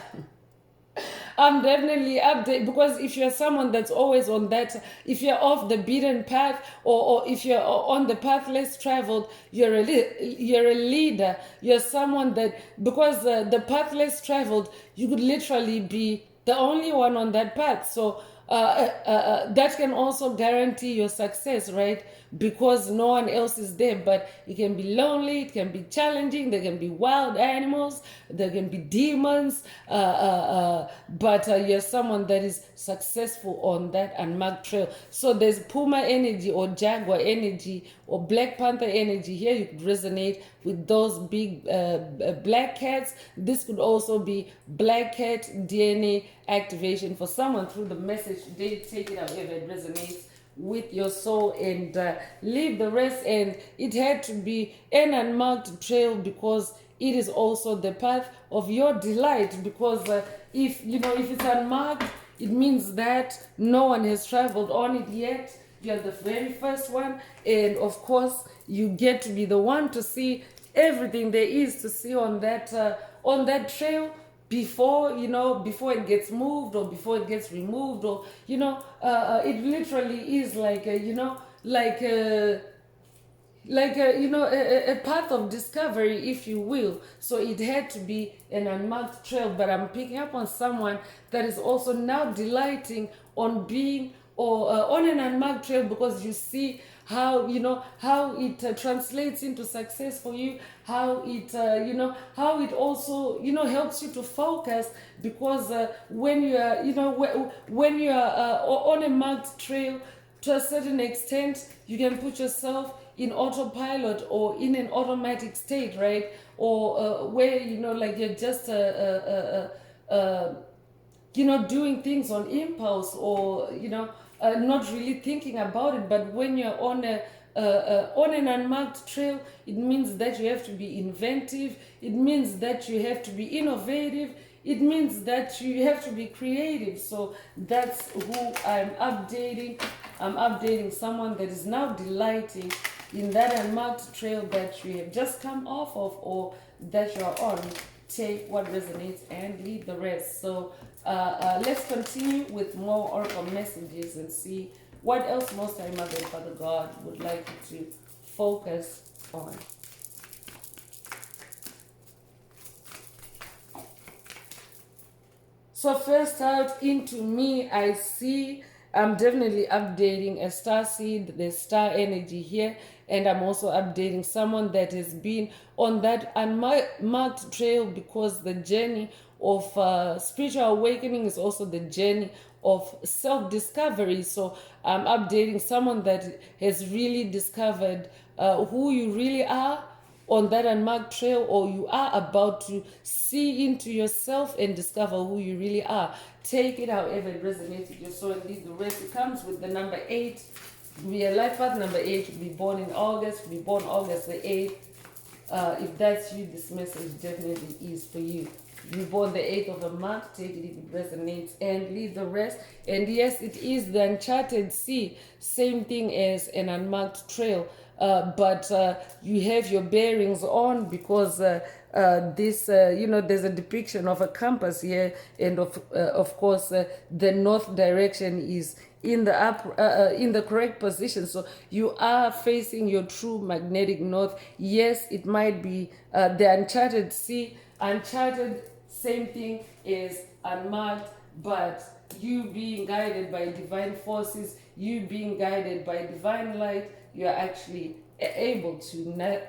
I'm definitely update, because if you're someone that's always on that, if you're off the beaten path, or if you're on the path less traveled, you're a leader. You're someone that, because the path less traveled, you could literally be the only one on that path. So that can also guarantee your success, right? Because no one else is there. But it can be lonely, it can be challenging, there can be wild animals, there can be demons, but you're someone that is successful on that unmarked trail. So there's Puma energy or Jaguar energy or Black Panther energy here. You could resonate with those big black cats. This could also be Black Cat DNA activation for someone through the message today. Take it however it resonates with your soul, and leave the rest. And it had to be an unmarked trail, because it is also the path of your delight. Because if it's unmarked, it means that no one has traveled on it yet. You're the very first one, and of course you get to be the one to see everything there is to see on that trail, before it gets moved, or before it gets removed, or it literally is like a path of discovery, if you will. So it had to be an unmarked trail. But I'm picking up on someone that is also now delighting on being, or on an unmarked trail, because you see how it translates into success for you, how it also helps you to focus. Because when you are when you are on a marked trail, to a certain extent you can put yourself in autopilot, or in an automatic state, right? Or where you're just doing things on impulse, or not really thinking about it. But when you're on an unmarked trail, it means that you have to be inventive. It means that you have to be innovative. It means that you have to be creative. So that's who I'm updating. I'm updating someone that is now delighting in that unmarked trail that you have just come off of, or that you're on. Take what resonates and leave the rest. So let's continue with more oracle messages and see what else Most High Mother and Father God would like you to focus on. So first out, into me, I see I'm definitely updating a star seed, the star energy here. And I'm also updating someone that has been on that unmarked trail, because the journey of spiritual awakening is also the journey of self-discovery. So I'm updating someone that has really discovered who you really are on that unmarked trail, or you are about to see into yourself and discover who you really are. Take it however it resonates with your soul and leave the rest. It comes with the number 8, Be a life path number 8, to be born in August, to be born August the 8th. If that's you, this message definitely is for you. You born the 8th of a month, take it if it resonates and leave the rest. And yes, it is the uncharted sea, same thing as an unmarked trail. But you have your bearings on because this, there's a depiction of a compass here, and of course, the north direction is in the correct position. So you are facing your true magnetic north. Yes, it might be the uncharted sea. Uncharted, same thing is unmarked, but you being guided by divine forces, you being guided by divine light, you are actually able to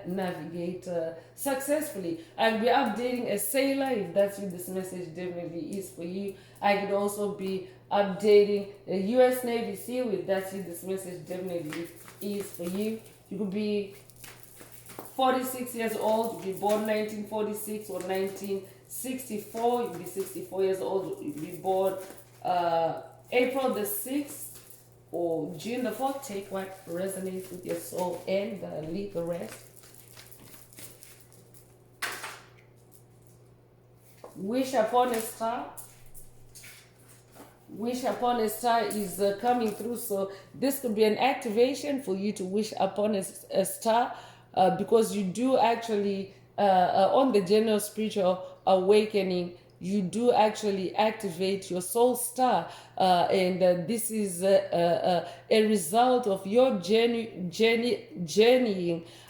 navigate successfully. I'll be updating a sailor if that's what this message definitely is for you. I could also be updating a U.S. Navy SEAL if that's what this message definitely is for you. You could be 46 years old, you be born 1946 or 1964, you'll be 64 years old, you'll be born April the 6th or June the 4th. Take what resonates with your soul and leave the rest. Wish upon a star. Wish upon a star is coming through, so this could be an activation for you to wish upon a star. Because you do actually, on the general spiritual awakening, you do actually activate your soul star. And this is a result of your journeying.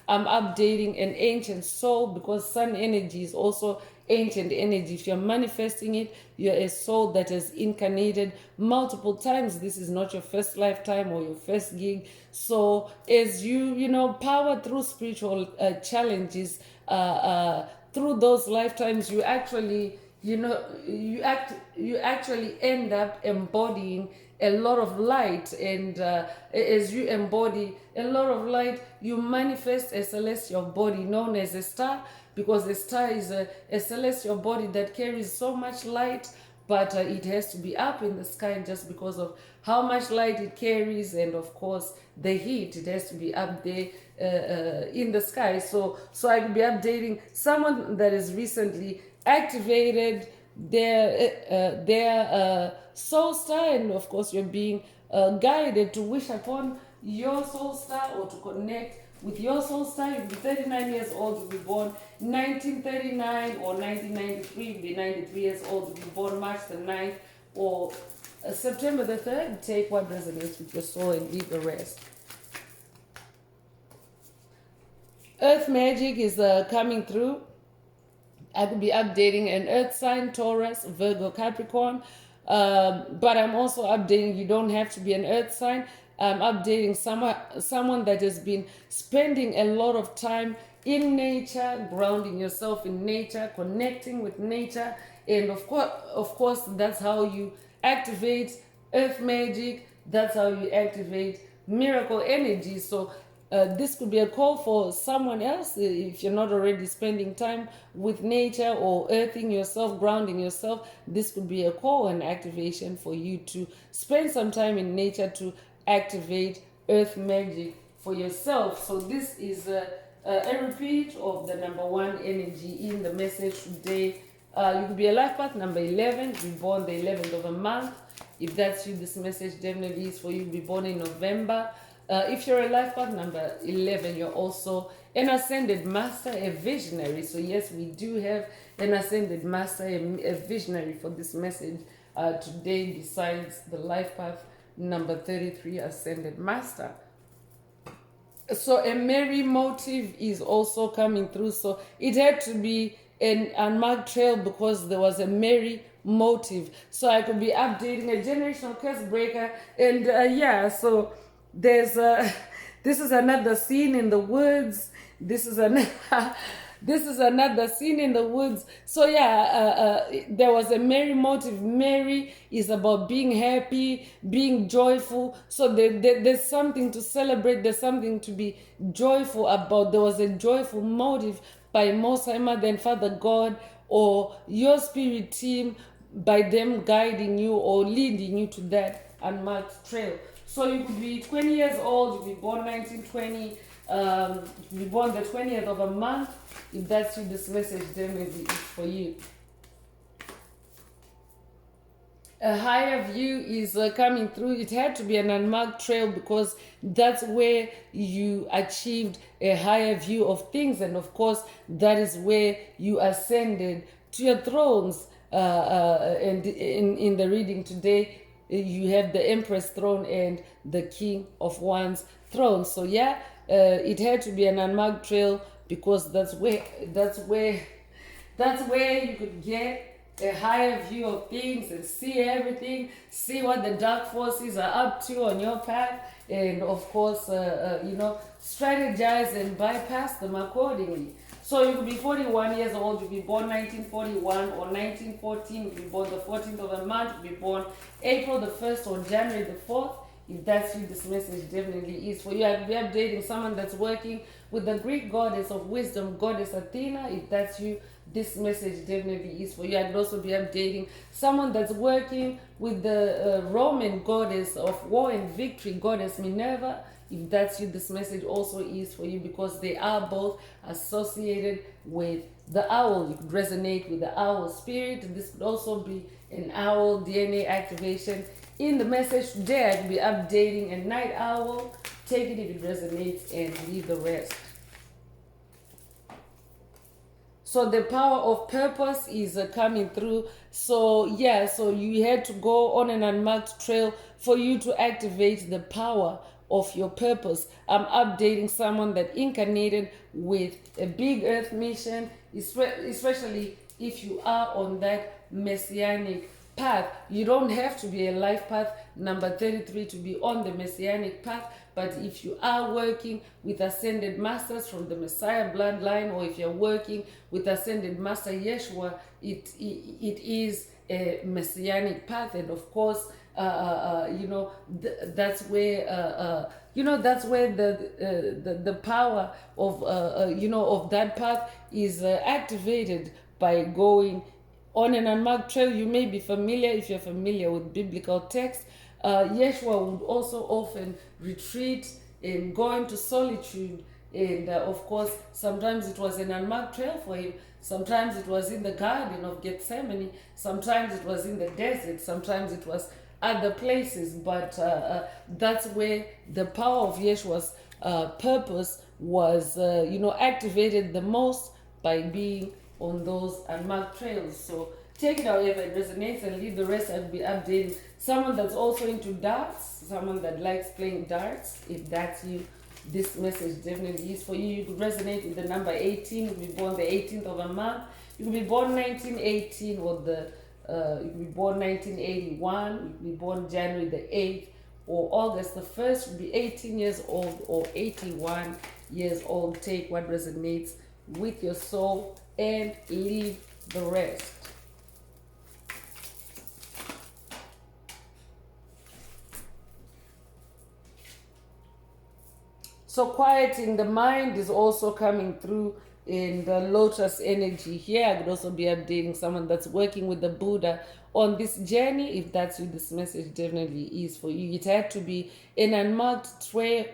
I'm updating an ancient soul because sun energy is also ancient energy. If you're manifesting it, you're a soul that has incarnated multiple times. This is not your first lifetime or your first gig. So as you power through spiritual challenges, through those lifetimes, you actually you actually end up embodying a lot of light. And as you embody a lot of light, you manifest a celestial body known as a star, because a star is a celestial body that carries so much light, but it has to be up in the sky just because of how much light it carries, and of course the heat, it has to be up there in the sky. So I could be updating someone that is recently activated their soul star, and of course you're being guided to wish upon your soul star or to connect with your soul star. You'll be 39 years old, you'll be born 1939 or 1993, you'll be 93 years old, you'll be born March the 9th or September the 3rd. Take what resonates with your soul and leave the rest. Earth magic is coming through. I could be updating an earth sign, Taurus, Virgo, Capricorn. But I'm also updating, you don't have to be an earth sign. I'm updating someone that has been spending a lot of time in nature, grounding yourself in nature, connecting with nature. And of course, that's how you activate earth magic. That's how you activate miracle energy. So this could be a call for someone else if you're not already spending time with nature or earthing yourself, grounding yourself. This could be a call and activation for you to spend some time in nature to activate earth magic for yourself. So this is a repeat of the number 1 energy in the message today. You could be a life path number 11, be born the 11th of a month. If that's you, this message definitely is for you. Be born in November. If you're a life path number 11, you're also an ascended master, a visionary. So yes, we do have an ascended master, a visionary for this message today, besides the life path number 33, ascended master. So a merry motive is also coming through. So it had to be an unmarked trail because there was a merry motive. So I could be updating a generational curse breaker. And so there's this is another scene in the woods. This is another scene in the woods. So there was a merry motive. Merry is about being happy, being joyful. So there's something to celebrate. There's something to be joyful about. There was a joyful motive by Most High Mother and Father God or your spirit team, by them guiding you or leading you to that unmarked trail. So you could be 20 years old, you could be born 1920, you could be born the 20th of a month. If that's you, this message definitely is for you. A higher view is coming through. It had to be an unmarked trail because that's where you achieved a higher view of things, and of course that is where you ascended to your thrones. And in the reading today, you have the Empress throne and the King of Wands throne. So yeah, it had to be an unmarked trail because that's where you could get a higher view of things and see everything, see what the dark forces are up to on your path, and of course, strategize and bypass them accordingly. So you could be 41 years old, you could be born 1941 or 1914, you could be born the 14th of a month, you could be born April the 1st or January the 4th. If that's you, this message definitely is for you. I'd be updating someone that's working with the Greek goddess of wisdom, goddess Athena. If that's you, this message definitely is for you. I'd also be updating someone that's working with the Roman goddess of war and victory, goddess Minerva. If that's you, this message also is for you because they are both associated with the owl. You could resonate with the owl spirit. This could also be an owl DNA activation. In the message today, I'll be updating a night owl. Take it if it resonates and leave the rest. So the power of purpose is coming through. So yeah, so you had to go on an unmarked trail for you to activate the power of your purpose. I'm updating someone that incarnated with a big earth mission, especially if you are on that messianic path. You don't have to be a life path number 33 to be on the messianic path, but if you are working with ascended masters from the Messiah bloodline, or if you're working with ascended master Yeshua, it is a messianic path. And of course, that's where that's where the power of of that path is activated by going on an unmarked trail. You may be familiar, if you're familiar with biblical text, Yeshua would also often retreat and go into solitude. And of course, sometimes it was an unmarked trail for him. Sometimes it was in the Garden of Gethsemane. Sometimes it was in the desert. Sometimes it was other places. But that's where the power of Yeshua's purpose was, activated the most, by being on those unmarked trails. So take it however it resonates and leave the rest. I'll be updating someone that's also into darts, someone that likes playing darts. If that's you, this message definitely is for you. You could resonate with the number 18. You could be born the 18th of a month. You could be born 1918 or you could be born 1981. You could be born January the 8th or August the 1st. You could be 18 years old or 81 years old. Take what resonates with your soul and leave the rest. So quieting the mind is also coming through in the lotus energy here. I could also be updating someone that's working with the Buddha on this journey. If that's you, this message definitely is for you. It had to be an unmarked trail,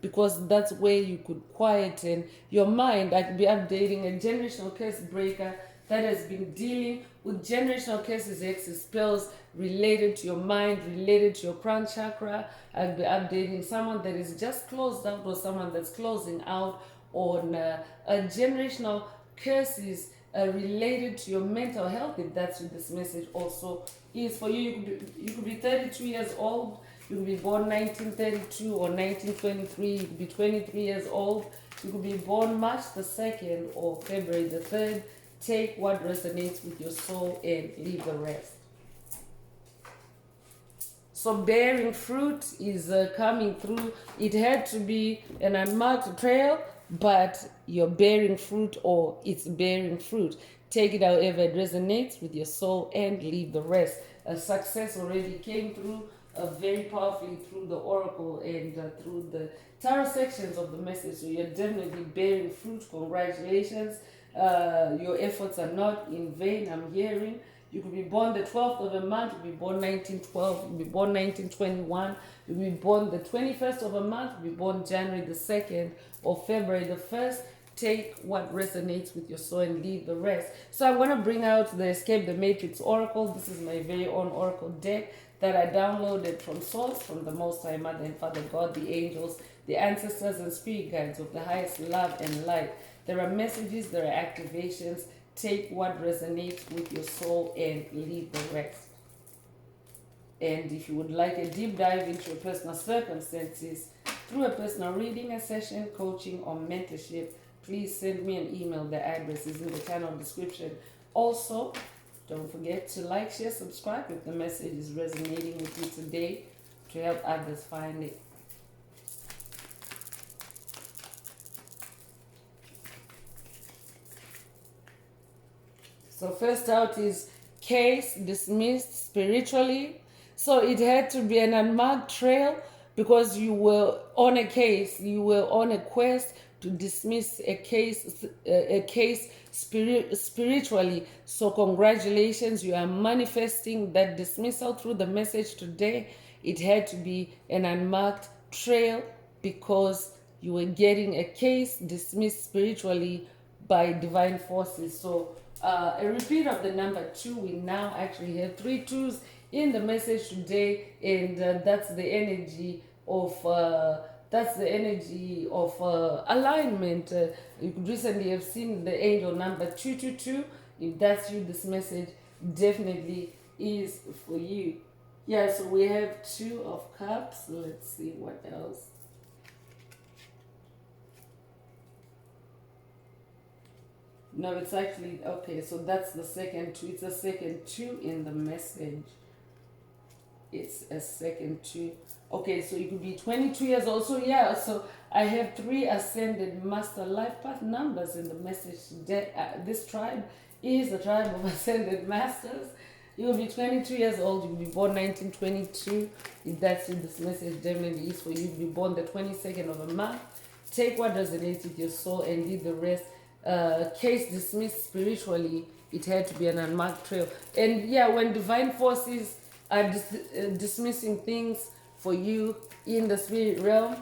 because that's where you could quieten your mind. I could be updating a generational curse breaker that has been dealing with generational curses, hexes, spells related to your mind, related to your crown chakra. I'll be updating someone that is just closed out or someone that's closing out on a generational curses related to your mental health. If that's what this message also is for you. You could be 32 years old. You could be born 1932 or 1923. You could be 23 years old. You could be born March the 2nd or February the 3rd. Take what resonates with your soul and leave the rest. So bearing fruit is coming through. It had to be an unmarked trail, but you're bearing fruit, or it's bearing fruit. Take it however it resonates with your soul and leave the rest. Success already came through very powerfully through the oracle and through the tarot sections of the message. So you're definitely bearing fruit. Congratulations. Your efforts are not in vain, I'm hearing. You could be born the 12th of a month, you could be born 1912, you could be born 1921, you could be born the 21st of a month, you could be born January the 2nd or February the 1st. Take what resonates with your soul and leave the rest. So I'm going to bring out the Escape the Matrix Oracle. This is my very own Oracle deck that I downloaded from Source, from the Most High Mother and Father God, the angels, the ancestors and spirit guides of the highest love and light. There are messages, there are activations. Take what resonates with your soul and leave the rest. And if you would like a deep dive into your personal circumstances through a personal reading, a session, coaching, or mentorship, please send me an email. The address is in the channel description. Also, don't forget to like, share, subscribe if the message is resonating with you today to help others find it. So first out is case dismissed spiritually. So it had to be an unmarked trail because you were on a case, you were on a quest to dismiss a case spiritually. So congratulations, you are manifesting that dismissal through the message today. It had to be an unmarked trail because you were getting a case dismissed spiritually by divine forces. So a repeat of the number 2, we now actually have 3 2s in the message today, and that's the energy of alignment. You could recently have seen the angel number 222. If that's you, this message definitely is for you. Yeah, so we have 2 of cups. Let's see what else. No, it's actually, okay, so that's the second 2. It's a second 2 in the message. It's a second 2. Okay, so you could be 22 years old. So yeah, so I have 3 ascended master life path numbers in the message today. This tribe is a tribe of ascended masters. You will be 22 years old. You will be born 1922. If that's you, this message definitely is for you. You will be born the 22nd of a month. Take what resonates with your soul and leave the rest. Case dismissed spiritually. It had to be an unmarked trail. And yeah, when divine forces are dismissing things for you in the spirit realm,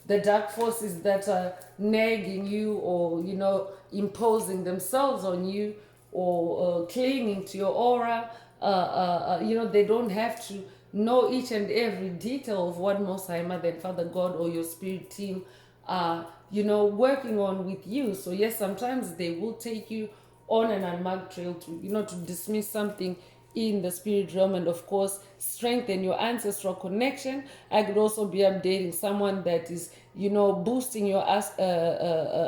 the dark forces that are nagging you or, you know, imposing themselves on you or clinging to your aura, you know, they don't have to know each and every detail of what Most High Mother and Father God or your spirit team are, you know, working on with you. So yes, sometimes they will take you on an unmarked trail to, you know, to dismiss something in the spirit realm and of course strengthen your ancestral connection. I could also be updating someone that is, you know, boosting your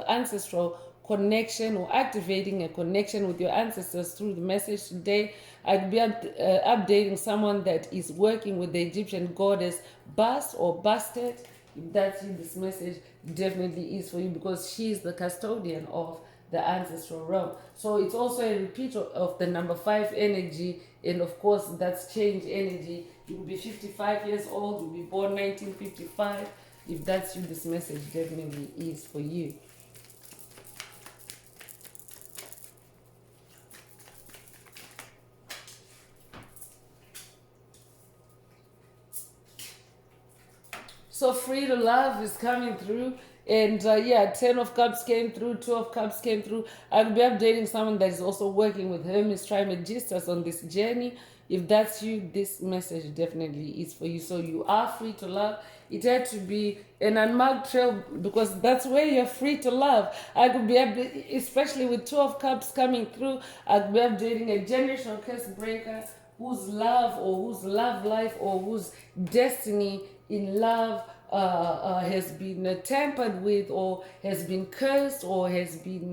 ancestral connection or activating a connection with your ancestors through the message today. I'd be updating someone that is working with the Egyptian goddess Bast or Bastet. If that's you, this message definitely is for you because she is the custodian of the ancestral realm. So it's also a repeat of the number 5 energy, and of course that's change energy. You will be 55 years old, you'll be born 1955. If that's you, this message definitely is for you. So free to love is coming through. And yeah, 10 of Cups came through, 2 of Cups came through. I'll be updating someone that is also working with Hermes Trismegistus on this journey. If that's you, this message definitely is for you. So you are free to love. It had to be an unmarked trail because that's where you're free to love. I could be, especially with 2 of Cups coming through, I'll be updating a generational curse breaker whose love or whose love life or whose destiny in love has been tampered with or has been cursed or has been,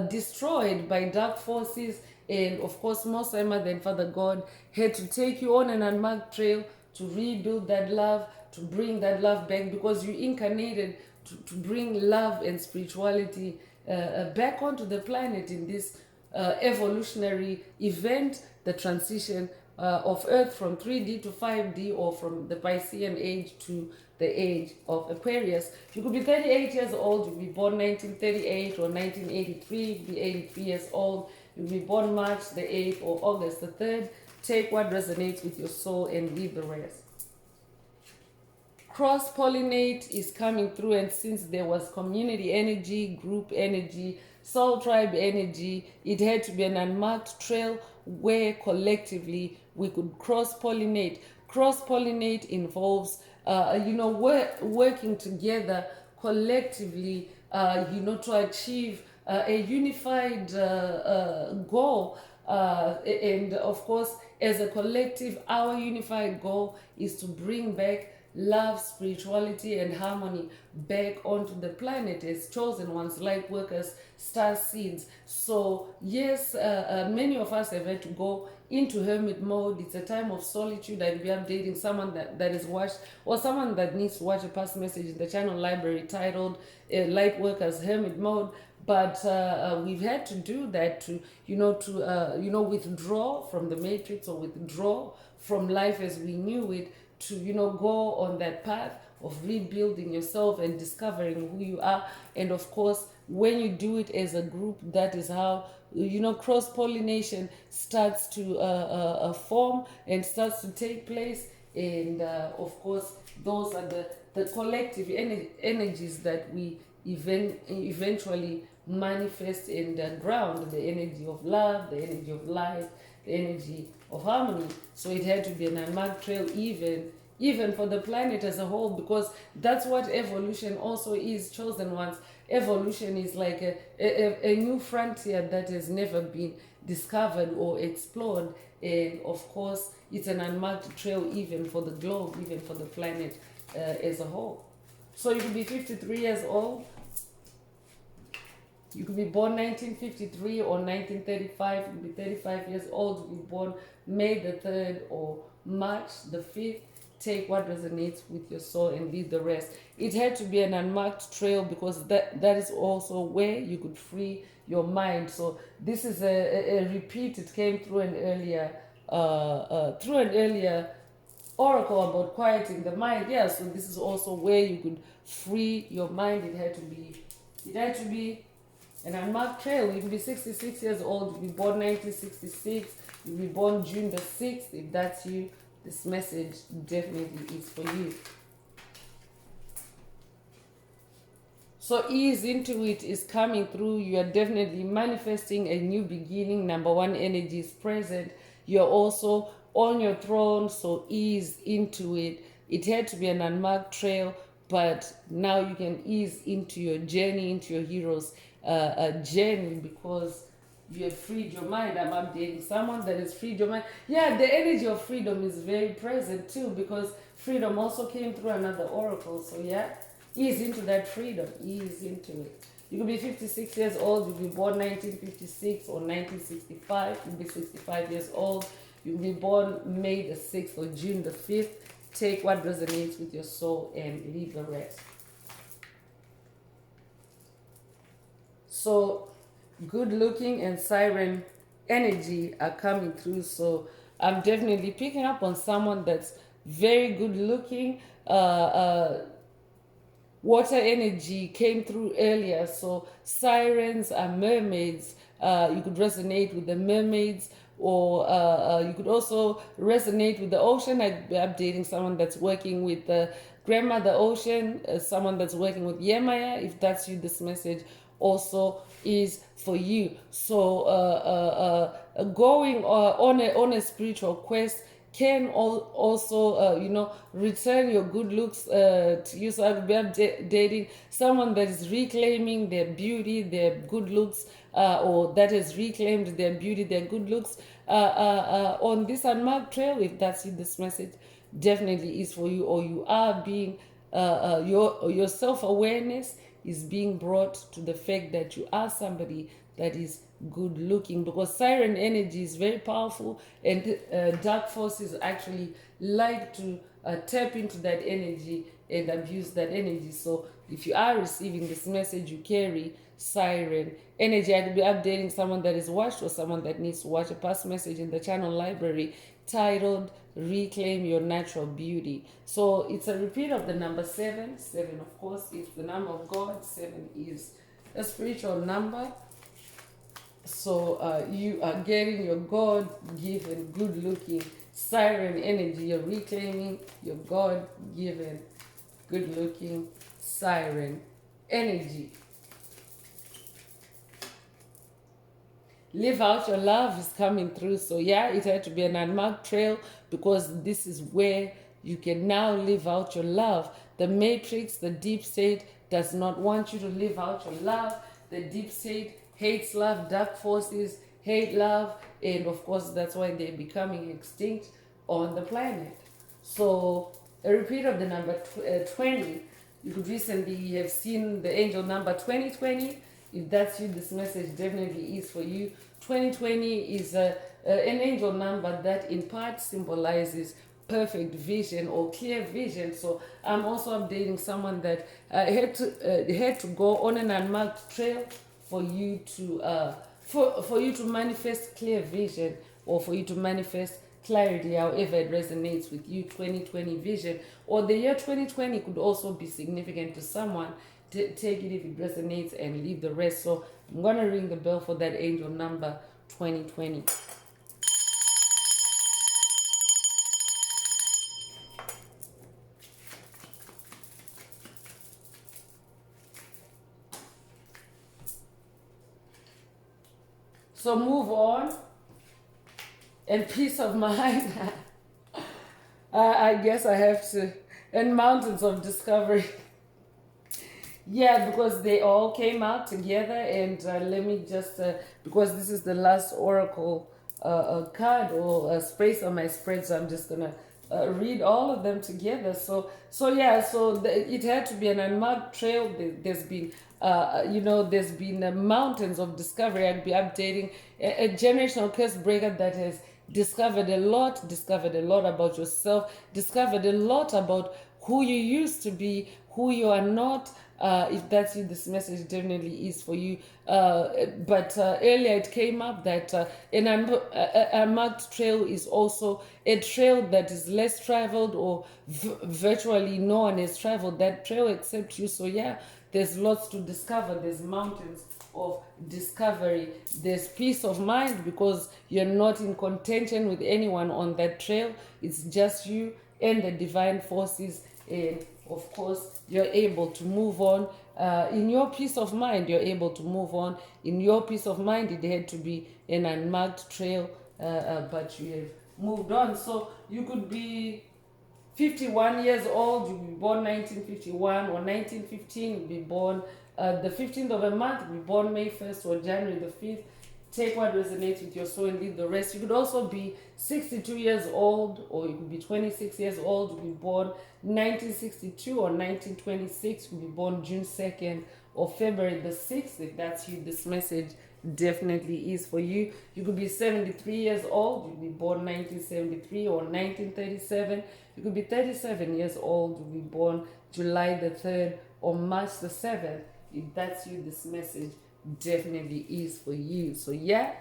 destroyed by dark forces. And of course, Most High Mother and Father God had to take you on an unmarked trail to rebuild that love, to bring that love back because you incarnated to bring love and spirituality back onto the planet in this evolutionary event, the transition of Earth from 3D to 5D or from the Piscean age to the age of Aquarius. You could be 38 years old, you could be born 1938 or 1983, you could be 83 years old. You'll be born March the 8th or August the 3rd. Take what resonates with your soul and leave the rest. Cross-pollinate is coming through, and since there was community energy, group energy, soul tribe energy, it had to be an unmarked trail where collectively we could cross-pollinate. Cross-pollinate involves, working together collectively, to achieve a unified goal. And of course, as a collective, our unified goal is to bring back love, spirituality, and harmony back onto the planet as chosen ones, light workers, star seeds. So yes, many of us have had to go into hermit mode. It's a time of solitude. I'll be updating someone that is watched, or someone that needs to watch a past message in the channel library titled Light Workers Hermit Mode. But we've had to do that to withdraw from the matrix, or withdraw from life as we knew it, to go on that path of rebuilding yourself and discovering who you are. And of course, when you do it as a group, that is how cross-pollination starts to form and starts to take place. And of course, those are the collective energies that we eventually manifest in the ground, the energy of love, the energy of light, the energy of harmony. So it had to be an unmarked trail, even for the planet as a whole, because that's what evolution also is, chosen ones. Evolution is like a new frontier that has never been discovered or explored. And of course, it's an unmarked trail even for the globe, even for the planet as a whole. So you could be 53 years old. You could be born 1953 or 1935. You could be 35 years old. You could be born May the 3rd or March the 5th. Take what resonates with your soul and leave the rest. It had to be an unmarked trail because that is also where you could free your mind. So this is a repeat. It came through an earlier oracle about quieting the mind. Yeah, so this is also where you could free your mind. It had to be an unmarked trail. You could be 66 years old. You could be born 1966. You could be born June the 6th. If that's you, this message definitely is for you. So ease into it is coming through. You are definitely manifesting a new beginning. Number one energy is present. You're also on your throne, so ease into it. It had to be an unmarked trail, but now you can ease into your journey, into your hero's journey, because you have freed your mind. I'm updating someone that has freed your mind. Yeah, the energy of freedom is very present too, because freedom also came through another oracle. So yeah, ease into that freedom. Ease into it. You could be 56 years old. You could be born 1956 or 1965. You could be 65 years old. You could be born May the 6th or June the 5th. Take what resonates with your soul and leave the rest. So good looking and siren energy are coming through. So I'm definitely picking up on someone that's very good looking. Water energy came through earlier. So sirens are mermaids. You could resonate with the mermaids, or you could also resonate with the ocean. I'd be updating someone that's working with grandmother ocean, someone that's working with Yemaya. If that's you, this message also is for you. So going on a spiritual quest can also return your good looks to you. So I'll be updating someone that is reclaiming their beauty, their good looks, or that has reclaimed their beauty, their good looks on this unmarked trail. If that's you, this message definitely is for you, or you are being your self-awareness is being brought to the fact that you are somebody that is good looking, because siren energy is very powerful, and dark forces actually like to tap into that energy and abuse that energy. So if you are receiving this message, you carry siren energy. I could be updating someone that is watched, or someone that needs to watch a past message in the channel library titled Reclaim Your Natural Beauty. So it's a repeat of the number 7. 7, of course, is the number of God. 7 is a spiritual number So you are getting your God-given, good-looking siren energy. You're reclaiming your God-given, good-looking siren energy. Live out your love is coming through. So yeah, it had to be an unmarked trail because this is where you can now live out your love. The matrix, the deep state, does not want you to live out your love. The deep state hates love, dark forces hate love, and of course that's why they're becoming extinct on the planet. So a repeat of the number 20. You could recently have seen the angel number 2020. If that's you, this message definitely is for you. 2020 is an angel number that in part symbolizes perfect vision or clear vision. So I'm also updating someone that had to go on an unmarked trail for you to for you to manifest clear vision, or for you to manifest clarity, however it resonates with you. 2020 vision, or the year 2020 could also be significant to someone. Take it if it resonates and leave the rest. So I'm gonna ring the bell for that angel number 2020. So move on and peace of mind. I guess I have to, and mountains of discovery. Yeah, because they all came out together, and let me just, because this is the last oracle card or space on my spread, so I'm just gonna read all of them together. So yeah, it had to be an unmarked trail. There's been, there's been mountains of discovery. I'd be updating a generational curse breaker that has discovered a lot about yourself, discovered a lot about who you used to be, who you are not. If that's you, this message definitely is for you. But earlier it came up that an unmarked trail is also a trail that is less traveled, or virtually no one has traveled that trail except you. So yeah, there's lots to discover. There's mountains of discovery. There's peace of mind because you're not in contention with anyone on that trail. It's just you and the divine forces, and of course you're able to move on in your peace of mind. You're able to move on in your peace of mind. It had to be an unmarked trail, but you have moved on. So you could be 51 years old, you'll be born 1951, or 1915, you'll be born the 15th of a month, you'll be born May 1st or January the 5th. Take what resonates with your soul and leave the rest. You could also be 62 years old, or you could be 26 years old, you'll be born 1962 or 1926, you'll be born June 2nd or February the 6th. If that's you, this message definitely is for you. You could be 73 years old, you'll be born 1973 or 1937. You could be 37 years old, you'll be born July the 3rd or March the 7th. If that's you, this message definitely is for you. So yeah,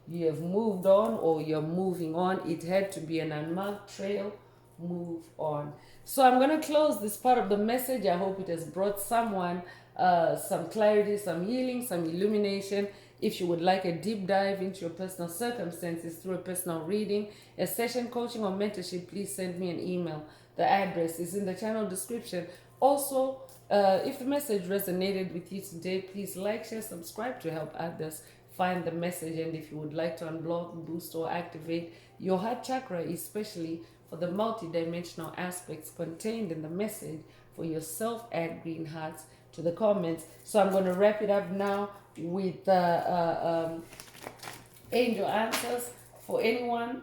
you have moved on, or you're moving on. It had to be an unmarked trail. Move on. So I'm going to close this part of the message. I hope it has brought someone some clarity, some healing, some illumination. If you would like a deep dive into your personal circumstances through a personal reading, a session, coaching, or mentorship, please send me an email. The address is in the channel description. Also, if the message resonated with you today, please like, share, subscribe to help others find the message. And if you would like to unblock, boost, or activate your heart chakra, especially for the multidimensional aspects contained in the message for yourself, add green hearts to the comments. So I'm going to wrap it up now with angel answers for anyone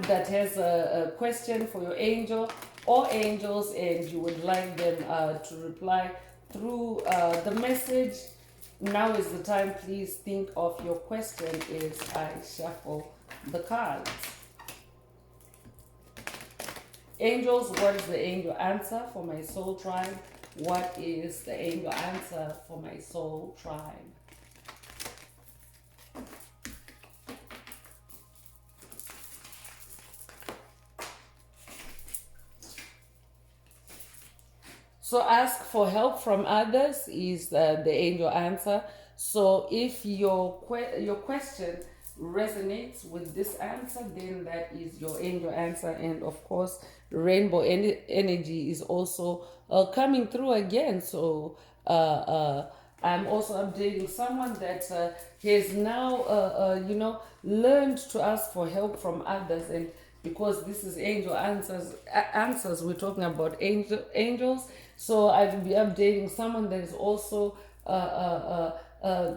that has a question for your angel or angels, and you would like them to reply through the message. Now is the time. Please think of your question as I shuffle the cards. Angels, what is the angel answer for my soul tribe? What is the angel answer for my soul tribe? So ask for help from others is the angel answer. So if your question resonates with this answer, then that is your angel answer. And of course, rainbow energy is also coming through again. So I'm also updating someone that has now learned to ask for help from others. And because this is angel answers, we're talking about angels. So I will be updating someone that is also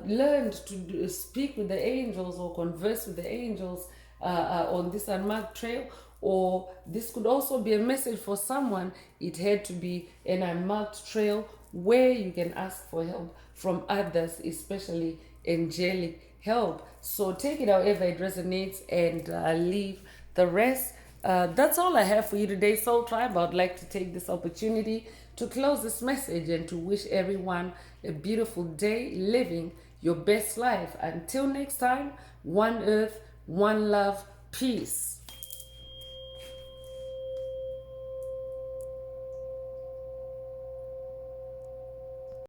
learned to speak with the angels or converse with the angels on this unmarked trail. Or this could also be a message for someone. It had to be an unmarked trail where you can ask for help from others, especially angelic help. So take it however it resonates and leave the rest. That's all I have for you today, Soul Tribe. I'd like to take this opportunity to close this message and to wish everyone a beautiful day living your best life. Until next time, one earth, one love, peace.